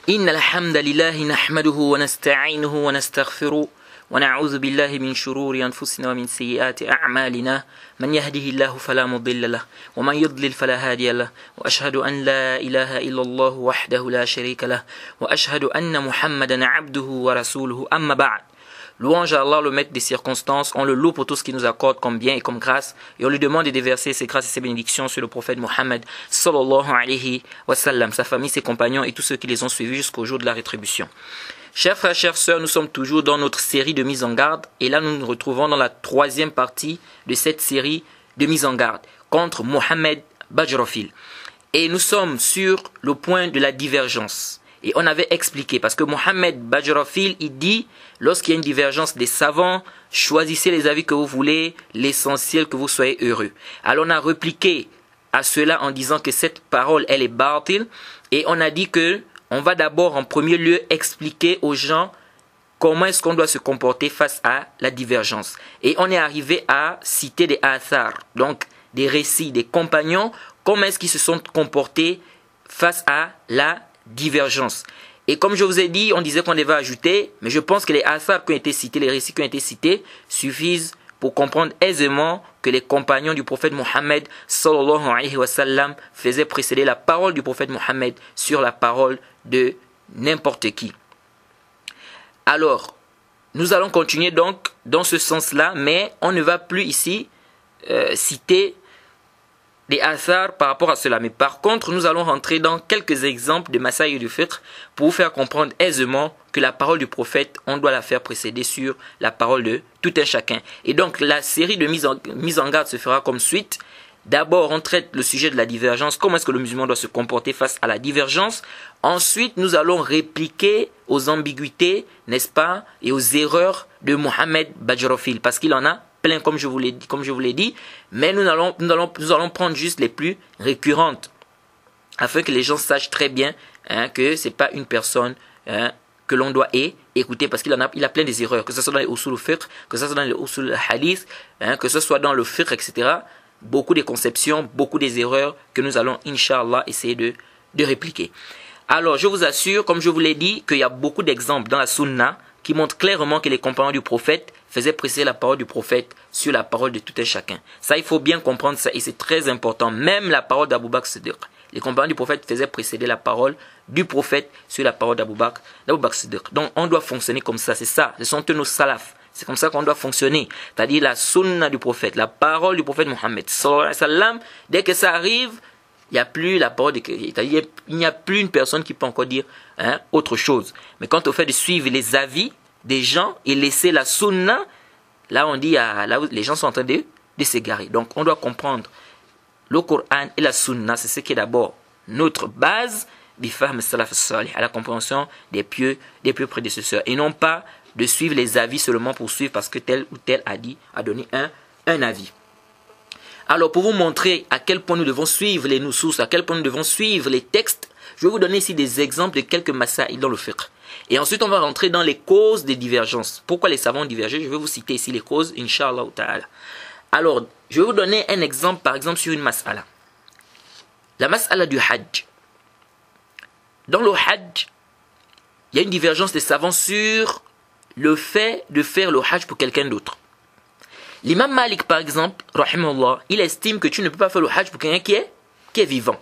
إن الحمد لله نحمده ونستعينه ونستغفره ونعوذ بالله من شرور أنفسنا ومن سيئات أعمالنا من يهده الله فلا مضل له ومن يضلل فلا هادي له وأشهد أن لا إله إلا الله وحده لا شريك له وأشهد أن محمدا عبده ورسوله أما بعد. Louange à Allah, le maître des circonstances, on le loue pour tout ce qu'il nous accorde comme bien et comme grâce, et on lui demande de déverser ses grâces et ses bénédictions sur le prophète Mohammed sallallahu alayhi wa sallam, sa famille, ses compagnons et tous ceux qui les ont suivis jusqu'au jour de la rétribution. Chers frères, chères sœurs, nous sommes toujours dans notre série de mise en garde, et là nous nous retrouvons dans la troisième partie de cette série de mise en garde contre Mohamed Bajrofil. Et nous sommes sur le point de la divergence. Et on avait expliqué, parce que Mohamed Bajrofil, il dit, lorsqu'il y a une divergence des savants, choisissez les avis que vous voulez, l'essentiel que vous soyez heureux. Alors on a répliqué à cela en disant que cette parole, elle est batil, et on a dit que on va d'abord en premier lieu expliquer aux gens comment est-ce qu'on doit se comporter face à la divergence. Et on est arrivé à citer des athar, donc des récits des compagnons, comment est-ce qu'ils se sont comportés face à la divergence. Et comme je vous ai dit, on disait qu'on devait ajouter, mais je pense que les athar qui ont été cités, les récits qui ont été cités, suffisent pour comprendre aisément que les compagnons du prophète Mohammed sallallahu alayhi wa sallam faisaient précéder la parole du prophète Mohammed sur la parole de n'importe qui. Alors, nous allons continuer donc dans ce sens-là, mais on ne va plus ici citer des athars par rapport à cela. Mais par contre, nous allons rentrer dans quelques exemples de Masaï du Fiqh pour vous faire comprendre aisément que la parole du prophète, on doit la faire précéder sur la parole de tout un chacun. Et donc, la série de mise en garde se fera comme suite. D'abord, on traite le sujet de la divergence. Comment est-ce que le musulman doit se comporter face à la divergence? Ensuite, nous allons répliquer aux ambiguïtés, n'est-ce pas, et aux erreurs de Mohamed Bajrofil, parce qu'il en a plein, comme je vous l'ai dit, mais nous allons prendre juste les plus récurrentes, afin que les gens sachent très bien que ce n'est pas une personne que l'on doit écouter, parce qu'il a plein des erreurs, que ce soit dans les usul al-fiqh, que ce soit dans les usul al-hadith, que ce soit dans le fiqh, etc. Beaucoup de conceptions, beaucoup des erreurs que nous allons, Inch'Allah, essayer de répliquer. Alors, je vous assure, comme je vous l'ai dit, qu'il y a beaucoup d'exemples dans la sunna qui montrent clairement que les compagnons du prophète faisaient précéder la parole du prophète sur la parole de tout un chacun. Ça, il faut bien comprendre ça, et c'est très important. Même la parole d'Abou Bakr Siddiq. Les compagnons du prophète faisaient précéder la parole du prophète sur la parole d'Abou Bakr Siddiq. Donc, on doit fonctionner comme ça, c'est ça. Ce sont nos salafs. C'est comme ça qu'on doit fonctionner. C'est-à-dire la sunna du prophète, la parole du prophète Mohammed sallallahu alayhi wa sallam. Dès que ça arrive, il n'y a plus la parole, c'est-à-dire il n'y a plus une personne qui peut encore dire autre chose. Mais quant au fait de suivre les avis des gens et laisser la sunna, là on dit, là les gens sont en train de s'égarer. Donc on doit comprendre le Coran et la sunna, c'est ce qui est d'abord notre base, bifahm salaf salih, à la compréhension des pieux prédécesseurs, et non pas de suivre les avis seulement pour suivre parce que tel ou tel a donné un avis. Alors, pour vous montrer à quel point nous devons suivre les nusus, à quel point nous devons suivre les textes, je vais vous donner ici des exemples de quelques masaïl dans le fiqh. Et ensuite, on va rentrer dans les causes des divergences. Pourquoi les savants ont divergé? Je vais vous citer ici les causes, Inch'Allah ta'ala. Alors, je vais vous donner un exemple, par exemple, sur une mas'ala. La mas'ala du hajj. Dans le hajj, il y a une divergence des savants sur le fait de faire le hajj pour quelqu'un d'autre. L'imam Malik, par exemple, rahimahullah, il estime que tu ne peux pas faire le hajj pour quelqu'un qui est vivant.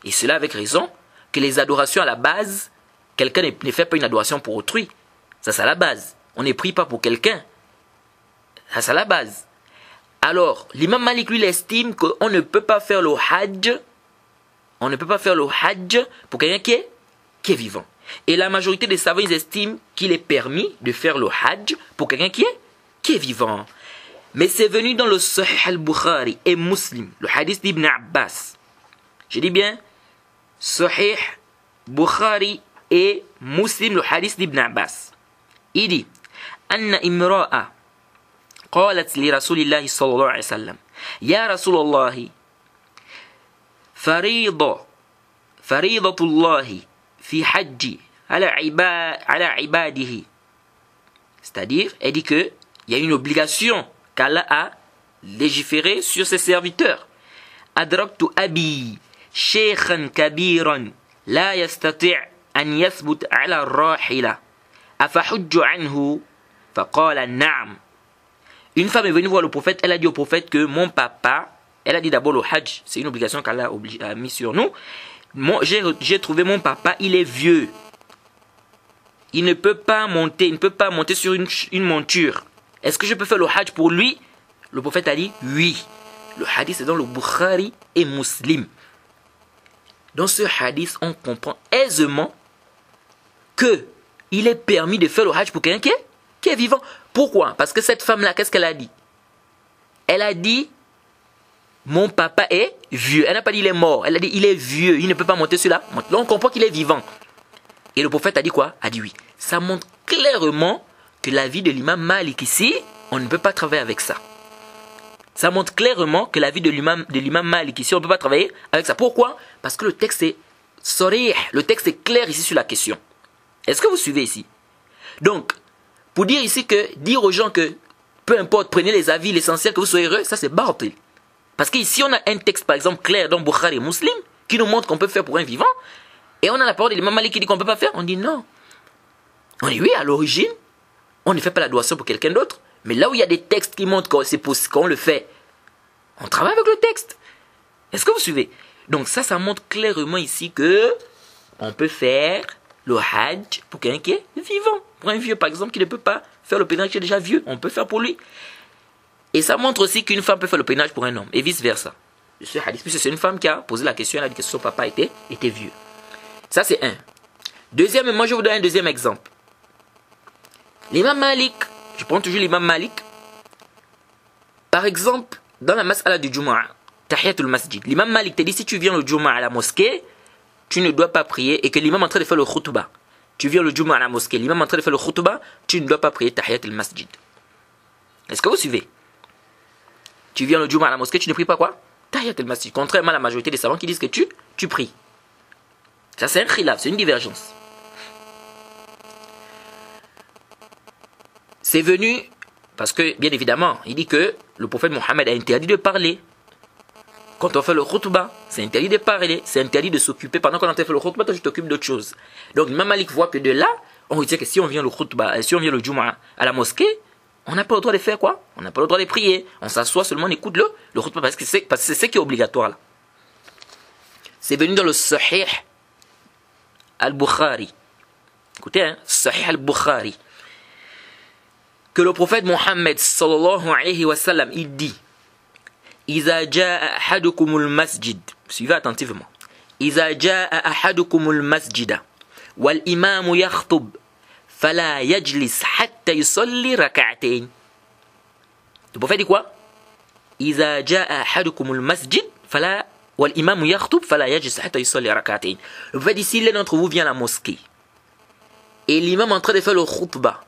Et cela avec raison, que les adorations à la base, quelqu'un ne fait pas une adoration pour autrui. Ça, c'est à la base. On ne prie pas pour quelqu'un. Ça, c'est à la base. Alors, l'imam Malik, lui, il estime qu'on ne peut pas faire le hajj, pour quelqu'un qui est vivant. Et la majorité des savants, ils estiment qu'il est permis de faire le hajj pour quelqu'un qui est vivant. Mais c'est venu dans le Sahih al-Bukhari et Muslim, le hadith d'Ibn Abbas. Je dis bien, Sahih, Bukhari et Muslim, le hadith d'Ibn Abbas. Il dit, Anna imra'a qalat li Rasulillahi sallallahu alayhi wa sallam, Ya Rasulallahi, faridatullahi fi hajji ala ibadihi. C'est-à-dire, elle dit que il y a une obligation qu'Allah a légiférée sur ses serviteurs. Adraktu abi shaykhan kabiran la yastati' أن يثبت على الراحلة أفحج عنه فقال نعم. Une femme est venue voir le prophète, elle a dit au prophète que mon papa, elle a dit d'abord le hajj, c'est une obligation qu'Allah a mis sur nous. J'ai trouvé mon papa, il est vieux. Il ne peut pas monter sur une monture. Est-ce que je peux faire le hajj pour lui? Le prophète a dit oui. Le hadith est dans le Bukhari et Muslim. Dans ce hadith, on comprend aisément que il est permis de faire le hajj pour quelqu'un qui est vivant. Pourquoi? Parce que cette femme-là, qu'est-ce qu'elle a dit? Elle a dit, mon papa est vieux. Elle n'a pas dit il est mort. Elle a dit il est vieux. Il ne peut pas monter sur la monture. Là, on comprend qu'il est vivant. Et le prophète a dit quoi? A dit oui. Ça montre clairement que la vie de l'imam Malik ici, on ne peut pas travailler avec ça. Ça montre clairement que la vie de l'imam Malik ici, on ne peut pas travailler avec ça. Pourquoi? Parce que le texte est sarih. Le texte est clair ici sur la question. Est-ce que vous suivez ici? Donc, pour dire ici que, dire aux gens que, peu importe, prenez les avis, l'essentiel que vous soyez heureux, ça c'est batil. Parce qu'ici, on a un texte, par exemple, clair dans Bukhari et Muslim, qui nous montre qu'on peut faire pour un vivant, et on a la parole de l'imam Malik qui dit qu'on ne peut pas faire, on dit non. On dit oui, à l'origine, on ne fait pas la doation pour quelqu'un d'autre, mais là où il y a des textes qui montrent que c'est possible, qu'on le fait, on travaille avec le texte. Est-ce que vous suivez? Donc ça montre clairement ici que on peut faire le hajj pour quelqu'un qui est vivant. Pour un vieux, par exemple, qui ne peut pas faire le pèlerinage, qui est déjà vieux, on peut faire pour lui. Et ça montre aussi qu'une femme peut faire le pèlerinage pour un homme, et vice-versa. Ce hadith, puisque c'est une femme qui a posé la question, elle a dit que son papa était vieux. Ça, c'est un. Deuxièmement, je vous donne un deuxième exemple. L'imam Malik, je prends toujours l'imam Malik. Par exemple, dans la mas'ala du Jumu'ah, Tahiyatul Masjid, l'imam Malik te dit si tu viens le Jumu'ah à la mosquée, tu ne dois pas prier, et que l'imam est en train de faire le khutbah. Tu viens le Jumu'ah à la mosquée, l'imam est en train de faire le khutbah, tu ne dois pas prier Tahiyatul Masjid. Est-ce que vous suivez? Tu viens le Jumu'ah à la mosquée, tu ne pries pas quoi? Tahiyatul Masjid. Contrairement à la majorité des savants qui disent que tu pries. Ça, c'est un khilaf, c'est une divergence. C'est venu parce que, bien évidemment, il dit que le prophète Mohammed a interdit de parler. Quand on fait le khutbah, c'est interdit de parler, c'est interdit de s'occuper. Pendant qu'on est en train de faire le khutbah, toi, tu t'occupes d'autre chose. Donc, l'imam Malik voit que de là, on retient que si on vient le khutbah, si on vient le Jumu'ah à la mosquée, on n'a pas le droit de faire quoi? On n'a pas le droit de prier. On s'assoit seulement, on écoute le khutbah parce que c'est ce qui est obligatoire là. C'est venu dans le Sahih al-Bukhari. Écoutez, hein, Sahih al-Bukhari. Que le prophète Mohammed sallallahu alayhi wa sallam, il dit Iza ja'a ahadukumul masjid. Suivez attentivement. Iza ja'a ahadukumul masjida wal imamu yakhtub fala yajlis hatta yusalli rak'atayn. Le prophète dit quoi? Iza ja'a ahadukumul masjid fala wal imamu yakhtub fala yajlis hatta yusalli rak'atayn. Le prophète dit si l'un d'entre vous vient à la mosquée et l'imam est en train de faire le khutbah,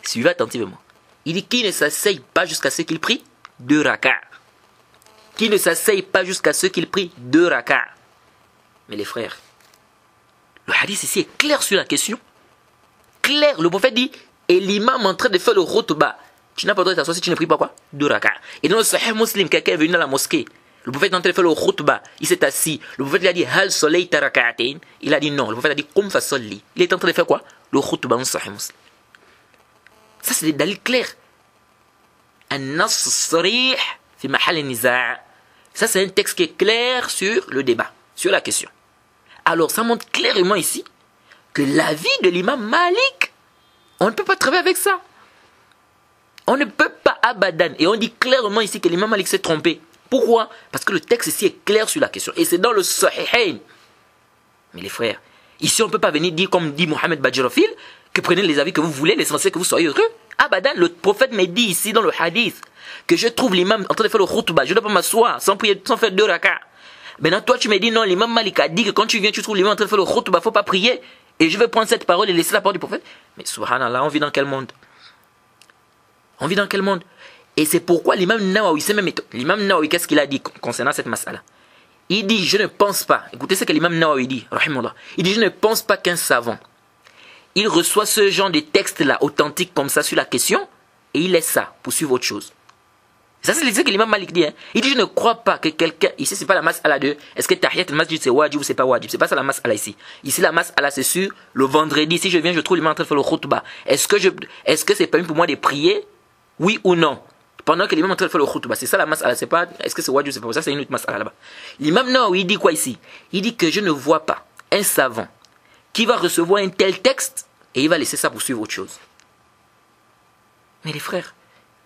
suivez attentivement. Il dit qui ne s'asseye pas jusqu'à ce qu'il prie 2 rak'ah. Qui ne s'asseye pas jusqu'à ce qu'il prie 2 rak'ah. Mais les frères, le hadith ici est clair sur la question. Clair, le prophète dit, et l'imam est en train de faire le khutbah. Tu n'as pas le droit de t'asseoir si tu ne pries pas quoi? 2 rak'ah. Et dans le Sahih Muslim, quelqu'un est venu dans la mosquée. Le prophète est en train de faire le khutbah. Il s'est assis. Le prophète lui a dit, Hal solayta rak'atayn. Il a dit non. Le prophète a dit, Qum fa salli. Il est en train de faire quoi? Le khutbah dans le Sahih Muslim. Ça, c'est des dalils clairs. Un-nas sarih fi mahal niza'. Ça, c'est un texte qui est clair sur le débat, sur la question. Alors, ça montre clairement ici que l'avis de l'imam Malik, on ne peut pas travailler avec ça. On ne peut pas abadan. Et on dit clairement ici que l'imam Malik s'est trompé. Pourquoi? Parce que le texte ici est clair sur la question. Et c'est dans le Sahihain. Mais les frères, ici, on ne peut pas venir dire, comme dit Mohamed Badjirofil, que prenez les avis que vous voulez, l'essentiel que vous soyez heureux. Abadan, le prophète me dit ici dans le hadith que je trouve l'imam en train de faire le khutbah, je ne dois pas m'asseoir sans prier, sans faire 2 rak'ah. Maintenant, toi, tu me dis non, l'imam Malik a dit que quand tu viens, tu trouves l'imam en train de faire le khutbah, il ne faut pas prier. Et je vais prendre cette parole et laisser la parole du prophète. Mais subhanallah, on vit dans quel monde? On vit dans quel monde? Et c'est pourquoi l'imam Nawawi, c'est même étonnant. L'imam Nawawi, qu'est-ce qu'il a dit concernant cette mas'ala? Il dit, je ne pense pas, écoutez ce que l'imam Nawawi dit, rahimahullah. Il dit, je ne pense pas qu'un savant, il reçoit ce genre de texte-là, authentique comme ça sur la question, et il laisse ça pour suivre autre chose. Ça, c'est ce que l'imam Malik dit. Hein. Il dit, je ne crois pas que quelqu'un... Ici, c'est pas la mas'ala de... Est-ce que Tahiyat al-Masjid, c'est wajib ou c'est pas wajib? C'est pas ça la mas'ala ici. Ici, la mas'ala, c'est sur le vendredi. Si je viens, je trouve l'imam en train de faire le khutbah. Est-ce que c'est permis pour moi de prier? Oui ou non? Pendant que l'imam est en train de faire le khutbah. C'est ça la mas'ala. C'est pas... Est-ce que c'est wajib ou c'est pas wajib? Ça, c'est une autre mas'ala là-bas. L'imam, non, il dit quoi ici? Il dit que je ne vois pas un savant qui va recevoir un tel texte et il va laisser ça pour suivre autre chose. Mais les frères...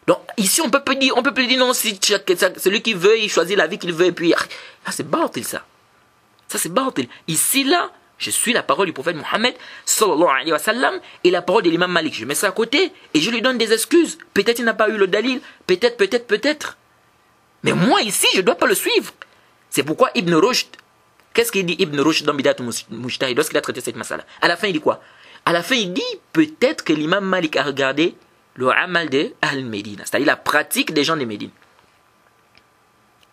Donc ici on peut plus dire non, si celui qui veut, il choisit la vie qu'il veut et puis ah, c'est bâtil ça. Ça c'est bâtil. Ici là, je suis la parole du prophète Mohammed sallallahu alayhi wa sallam et la parole de l'imam Malik. Je mets ça à côté et je lui donne des excuses. Peut-être il n'a pas eu le dalil, peut-être. Mais moi ici, je ne dois pas le suivre. C'est pourquoi Ibn Rushd, qu'est-ce qu'il dit Ibn Rushd dans Bidat al-Mujtahid lorsqu'il a traité cette masala? À la fin il dit quoi? À la fin il dit peut-être que l'imam Malik a regardé le amal de Al-Médine, c'est-à-dire la pratique des gens de Médine.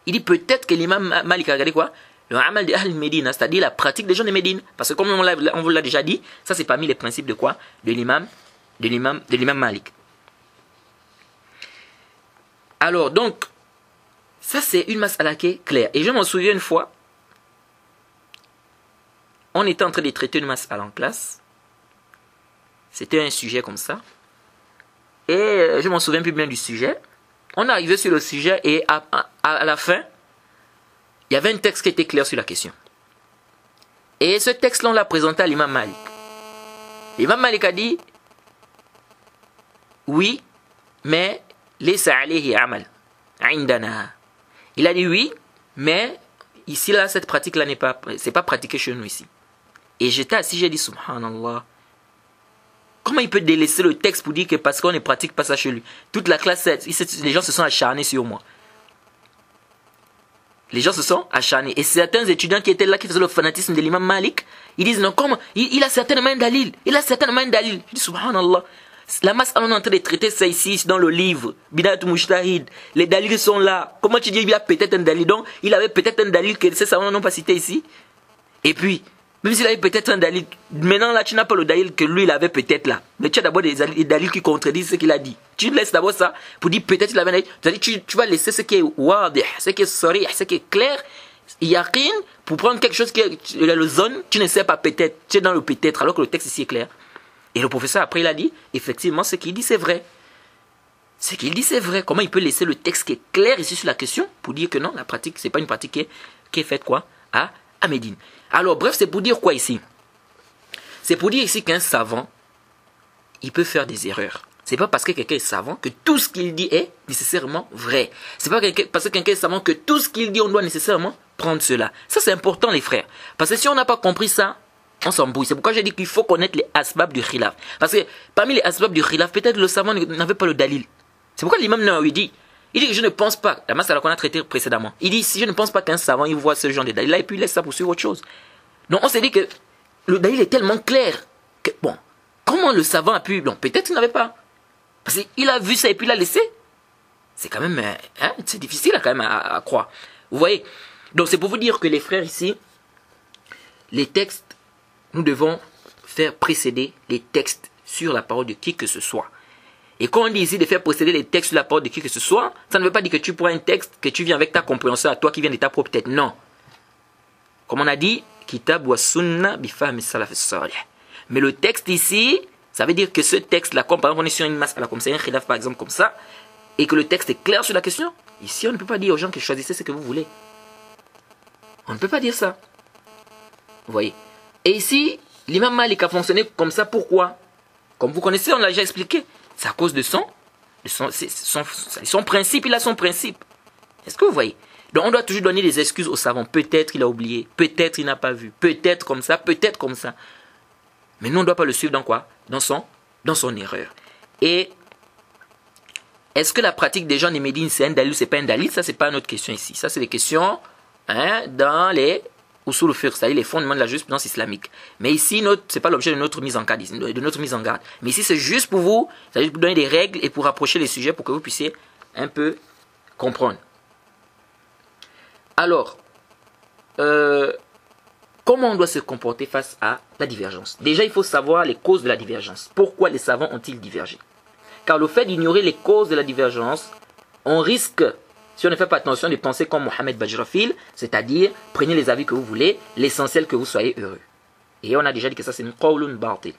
Il dit peut-être que l'imam Malik a regardé quoi? Le amal de Al-Médine, c'est-à-dire la pratique des gens de Médine. Parce que comme on vous l'a déjà dit, ça c'est parmi les principes de quoi? De l'imam Malik. Alors donc, ça c'est une mas'ala qui est claire. Et je m'en souviens une fois, on était en train de traiter une mas'ala en classe. C'était un sujet comme ça. Et je m'en souviens plus bien du sujet. On est arrivé sur le sujet et à la fin, il y avait un texte qui était clair sur la question. Et ce texte-là, on l'a présenté à l'imam Malik. L'imam Malik a dit, oui, mais laysa alayhi amal indana. Il a dit oui, mais ici, là, cette pratique-là c'est pas pratiqué chez nous ici. Et j'étais assis, j'ai dit, subhanallah. Comment il peut délaisser le texte pour dire que parce qu'on ne pratique pas ça chez lui? Toute la classe, les gens se sont acharnés sur moi. Les gens se sont acharnés. Et certains étudiants qui étaient là, qui faisaient le fanatisme de l'imam Malik, ils disent non, comment? Il a certainement un dalil. Il a certainement un dalil. Je dis subhanallah. La masse, on est en train de traiter ça ici, dans le livre. Bidat al-Mujtahid. Les dalils sont là. Comment tu dis il a peut-être un dalil? Donc, il avait peut-être un dalil que ces savants n'ont pas cité ici. Et puis, même s'il avait peut-être un dalil, maintenant là tu n'as pas le dalil que lui il avait peut-être là. Mais tu as d'abord des dalils qui contredisent ce qu'il a dit. Tu laisses d'abord ça pour dire peut-être il avait un dalil. C'est-à-dire tu vas laisser ce qui est wadih, ce qui est sarih, ce qui est clair, yaqin, pour prendre quelque chose qui est le zone, tu ne sais pas peut-être, tu es dans le peut-être alors que le texte ici est clair. Et le professeur après il a dit, effectivement ce qu'il dit c'est vrai. Ce qu'il dit c'est vrai. Comment il peut laisser le texte qui est clair ici sur la question pour dire que non, la pratique, c'est pas une pratique qui est faite quoi à Médine. Alors bref, c'est pour dire quoi ici? C'est pour dire ici qu'un savant, il peut faire des erreurs. C'est pas parce que quelqu'un est savant que tout ce qu'il dit est nécessairement vrai. C'est pas parce que quelqu'un est savant que tout ce qu'il dit, on doit nécessairement prendre cela. Ça c'est important les frères. Parce que si on n'a pas compris ça, on s'embrouille. C'est pourquoi j'ai dit qu'il faut connaître les asbab du khilaf. Parce que parmi les asbab du khilaf, peut-être le savant n'avait pas le dalil. C'est pourquoi l'imam Nawawi dit, il dit que je ne pense pas, la masala qu'on a traité précédemment, il dit si je ne pense pas qu'un savant il voit ce genre de dalil là et puis il laisse ça pour suivre autre chose. Donc on s'est dit que le dalil est tellement clair que bon, comment le savant a pu, bon peut-être qu'il n'avait pas, parce qu'il a vu ça et puis il l'a laissé. C'est quand même, hein, c'est difficile quand même à croire. Vous voyez? Donc c'est pour vous dire que les frères ici, les textes, nous devons faire précéder les textes sur la parole de qui que ce soit. Et quand on dit ici de faire précéder les textes sur la parole de qui que ce soit, ça ne veut pas dire que tu prends un texte, que tu viens avec ta compréhension à toi qui vient de ta propre tête. Non. Comme on a dit, Kitab wa Sunna bi fahmi salaf as-salih. Mais le texte ici, ça veut dire que ce texte-là, comme par exemple on est sur une mas'ala comme ça, un khilaf par exemple comme ça, et que le texte est clair sur la question, ici on ne peut pas dire aux gens que choisissez ce que vous voulez. On ne peut pas dire ça. Vous voyez? Et ici, l'imam Malik a fonctionné comme ça, pourquoi? Comme vous connaissez, on l'a déjà expliqué. C'est à cause de son principe, il a son principe. Est-ce que vous voyez? Donc on doit toujours donner des excuses aux savants. Peut-être il a oublié, peut-être il n'a pas vu, peut-être comme ça, peut-être comme ça. Mais nous on ne doit pas le suivre dans quoi? Dans son erreur. Et est-ce que la pratique des gens de Médine c'est un dalil ou c'est pas un dalil? Ça c'est pas une autre question ici. Ça c'est des questions dans les usul fiqh, c'est-à-dire les fondements de la jurisprudence islamique. Mais ici, ce n'est pas l'objet de notre mise en garde. Mais ici, c'est juste pour vous, c'est-à-dire pour donner des règles et pour rapprocher les sujets pour que vous puissiez un peu comprendre. Alors, comment on doit se comporter face à la divergence? Déjà, il faut savoir les causes de la divergence. Pourquoi les savants ont-ils divergé? Car le fait d'ignorer les causes de la divergence, on risque, si on ne fait pas attention, de penser comme Mohamed Bajrafil, c'est-à-dire, prenez les avis que vous voulez, l'essentiel que vous soyez heureux. Et on a déjà dit que ça c'est une qawlun batil.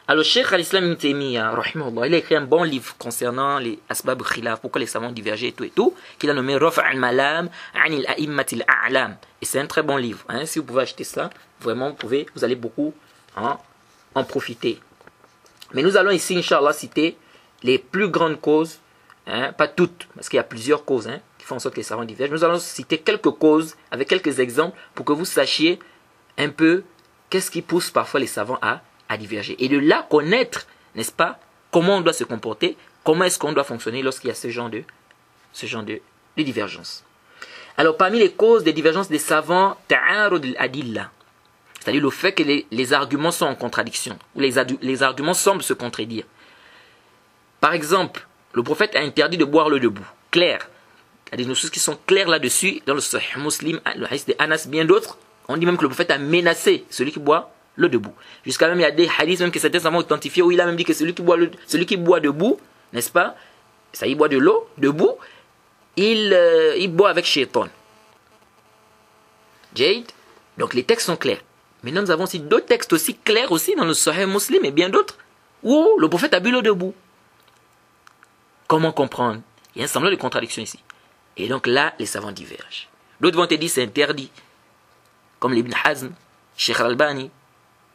Alors, Cheikh al-Islam Ibn Taymiyyah, il a écrit un bon livre concernant les asbab khilaf, pourquoi les savants divergeaient et tout, qu'il a nommé Raf' al-Malam anil a'immatil a'lam. Et c'est un très bon livre. Hein. Si vous pouvez acheter ça, vraiment, vous allez beaucoup en profiter. Mais nous allons ici, Inch'Allah, citer les plus grandes causes, hein, pas toutes, parce qu'il y a plusieurs causes qui font en sorte que les savants divergent. Nous allons citer quelques causes, avec quelques exemples, pour que vous sachiez un peu qu'est-ce qui pousse parfois les savants à diverger. Et de là connaître, n'est-ce pas, comment on doit se comporter, comment est-ce qu'on doit fonctionner lorsqu'il y a ce genre de divergence. Alors parmi les causes des divergences des savants, ta'arud al-adilla, c'est-à-dire le fait que les arguments sont en contradiction, ou les arguments semblent se contredire. Par exemple, le prophète a interdit de boire l'eau debout, clair. Il y a des choses qui sont claires là-dessus, dans le Sahih Muslim, le hadith de Anas, bien d'autres. On dit même que le prophète a menacé celui qui boit l'eau debout. Jusqu'à même, il y a des hadiths même que certains savants ont authentifiés où il a même dit que celui qui boit debout, n'est-ce pas, ça il boit de l'eau debout, il boit avec shaitan. Jade. Donc les textes sont clairs. Maintenant nous avons aussi d'autres textes aussi clairs aussi dans le Sahih Muslim et bien d'autres où le prophète a bu l'eau debout. Comment comprendre? Il y a un semblant de contradiction ici. Et donc là, les savants divergent. D'autres vont te dire c'est interdit, comme l'Ibn Hazm, Sheikh Al-Albani,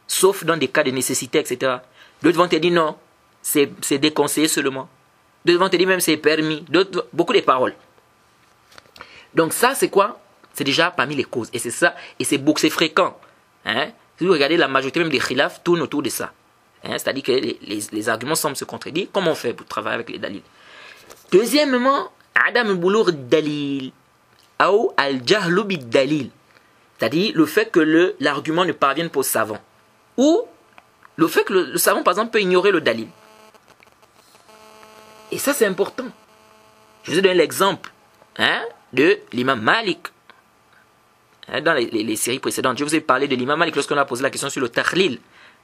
sauf dans des cas de nécessité, etc. D'autres vont te dire non, c'est déconseillé seulement. D'autres vont te dire même c'est permis. D'autres, beaucoup de paroles. Donc ça, c'est quoi? C'est déjà parmi les causes. Et c'est ça, et c'est fréquent. Hein? Si vous regardez, la majorité même des khilaf tourne autour de ça. Hein? C'est-à-dire que les arguments semblent se contredire. Comment on fait pour travailler avec les dalils? Deuxièmement, Adam boulour dalil, ou al-jahlu bid dalil. C'est-à-dire le fait que l'argument ne parvienne pas au savant. Ou le fait que le savant, par exemple, peut ignorer le dalil. Et ça, c'est important. Je vous ai donné l'exemple de l'imam Malik. Dans les séries précédentes, je vous ai parlé de l'imam Malik lorsqu'on a posé la question sur le takhlil.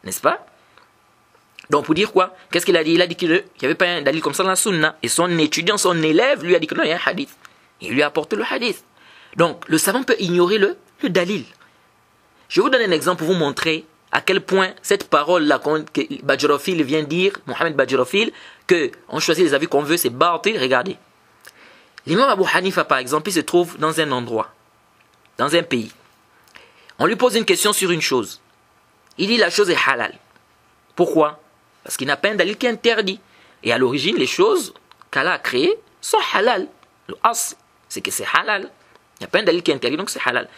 N'est-ce pas? Donc, pour dire quoi? Qu'est-ce qu'il a dit? Il a dit qu'il n'y avait pas un dalil comme ça dans la sunna. Et son étudiant, son élève, lui a dit que non, il y a un hadith. Il lui a apporté le hadith. Donc, le savant peut ignorer le dalil. Je vais vous donner un exemple pour vous montrer à quel point cette parole-là que Bajrafil vient dire, Mohamed Bajrafil, qu'on choisit les avis qu'on veut, c'est batil. Regardez. L'imam Abu Hanifa, par exemple, il se trouve dans un endroit, dans un pays. On lui pose une question sur une chose. Il dit la chose est halal. Pourquoi? Parce qu'il n'a pas un dalil qui interdit. Et à l'origine, les choses qu'Allah a créées sont halal. Le as, c'est que c'est halal. Il n'y a pas un dalil qui interdit, donc c'est halal.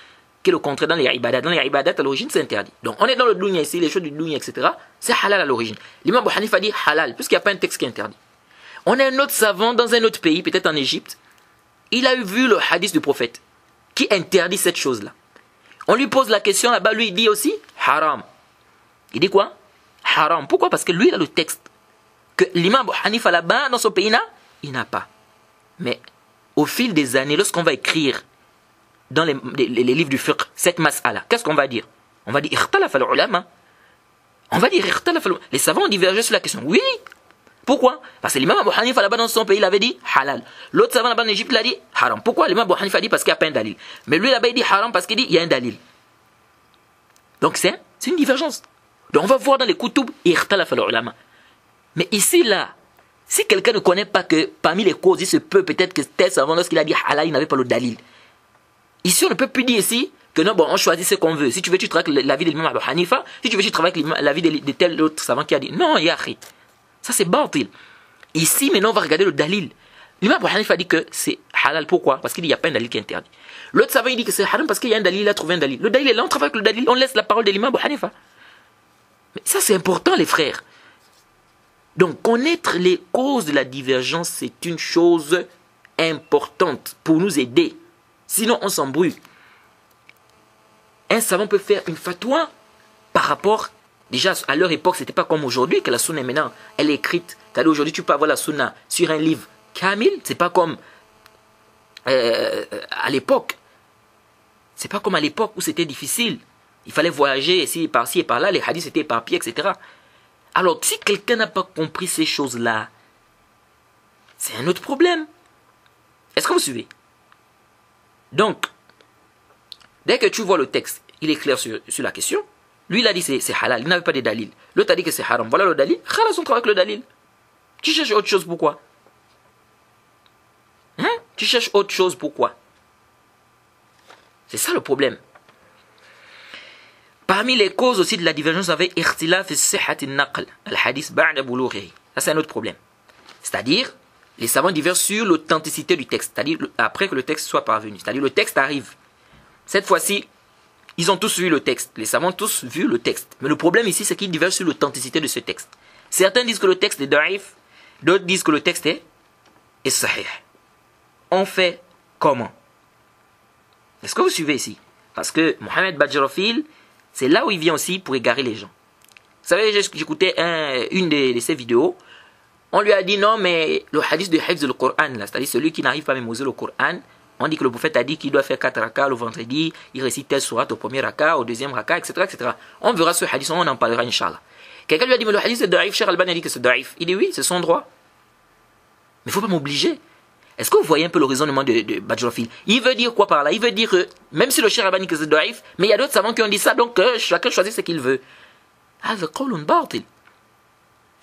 Qui est le contraire dans les ibadat. Dans les ibadat, à l'origine, c'est interdit. Donc on est dans le dunya ici, les choses du dunya, etc. C'est halal à l'origine. L'imam Abu Hanifa dit halal, puisqu'il n'y a pas un texte qui interdit. On a un autre savant dans un autre pays, peut-être en Égypte. Il a vu le hadith du prophète qui interdit cette chose-là. On lui pose la question là-bas, lui il dit aussi haram. Il dit quoi? Haram. Pourquoi? Parce que lui il a le texte que l'imam Abu Hanifa là-bas dans son pays il n'a pas. Mais au fil des années, lorsqu'on va écrire dans les livres du fiqh cette mas'ala, qu'est-ce qu'on va dire? On va dire ikhtalaf al-ulama. On va dire ikhtalaf al-ulama. Les savants ont divergé sur la question. Oui. Pourquoi? Parce que l'imam Abu Hanifa là-bas dans son pays, il avait dit halal. L'autre savant là-bas en Égypte, il a dit haram. Pourquoi? L'imam Abu Hanifa dit parce qu'il n'y a pas un dalil. Mais lui là-bas, il dit haram parce qu'il dit il y a un dalil. Donc c'est une divergence. Donc on va voir dans les kutub, ikhtalaf al-ulama. Mais ici, là, si quelqu'un ne connaît pas que parmi les causes, il se peut peut-être que tel savant, lorsqu'il a dit halal, il n'avait pas le dalil. Ici, on ne peut plus dire ici que non, bon, on choisit ce qu'on veut. Si tu veux, tu travailles avec l'avis de l'imam Abu Hanifa. Si tu veux, tu travailles avec l'avis de tel autre savant qui a dit non, yahi. Ça, c'est batil. Ici, maintenant, on va regarder le dalil. L'imam Abu Hanifa dit que c'est halal. Pourquoi? Parce qu'il dit qu'il n'y a pas un dalil qui interdit. L'autre savant, il dit que c'est haram parce qu'il y a un dalil, il a trouvé un dalil. Le dalil est là, on travaille avec le dalil, on laisse la parole de l'imam Abu Hanifa. Mais ça, c'est important, les frères. Donc, connaître les causes de la divergence, c'est une chose importante pour nous aider. Sinon, on s'embrouille. Un savant peut faire une fatwa par rapport, déjà à leur époque, c'était pas comme aujourd'hui, que la sunna maintenant, elle est écrite. C'est-à-dire aujourd'hui, tu peux avoir la sunna sur un livre kamil, c'est pas comme à l'époque. C'est pas comme à l'époque où c'était difficile. Il fallait voyager ici, par-ci et par-là, les hadiths étaient éparpillés, etc. Alors, si quelqu'un n'a pas compris ces choses-là, c'est un autre problème. Est-ce que vous suivez? Donc, dès que tu vois le texte, il est clair sur la question. Lui, il a dit c'est halal, il n'avait pas de dalil. L'autre a dit que c'est haram. Voilà le dalil. Khalas, on travaille avec le dalil. Tu cherches autre chose, pourquoi? Hein? Tu cherches autre chose, pourquoi? C'est ça le problème. Parmi les causes aussi de la divergence avec ikhtilaf as-sihhat an-naql, al-hadith ba'da bulughihi. Ça, c'est un autre problème. C'est-à-dire, les savants divergent sur l'authenticité du texte, c'est-à-dire après que le texte soit parvenu. C'est-à-dire, le texte arrive. Cette fois-ci, ils ont tous vu le texte. Les savants ont tous vu le texte. Mais le problème ici, c'est qu'ils divergent sur l'authenticité de ce texte. Certains disent que le texte est da'if, d'autres disent que le texte est sahih. On fait comment? Est-ce que vous suivez ici? Parce que Mohamed Badjarofil, c'est là où il vient aussi pour égarer les gens. Vous savez, j'écoutais une de ses vidéos. On lui a dit non, mais le hadith de Hifz le Coran, c'est-à-dire celui qui n'arrive pas à mémoriser le Coran, on dit que le prophète a dit qu'il doit faire 4 rakas le vendredi, il récite telle sourate au premier raka, au deuxième raka, etc., etc. On verra ce hadith, on en parlera, Inch'Allah. Quelqu'un lui a dit, mais le hadith c'est daif, Cheikh Al-Albani a dit que c'est daif. Il dit oui, c'est son droit. Mais il ne faut pas m'obliger. Est-ce que vous voyez un peu le raisonnement de Badjarofil? Il veut dire quoi par là? Il veut dire que, même si le Cheikh Al-Albani dit que c'est daif, mais il y a d'autres savants qui ont dit ça, donc chacun choisit ce qu'il veut. هذا قول باطل.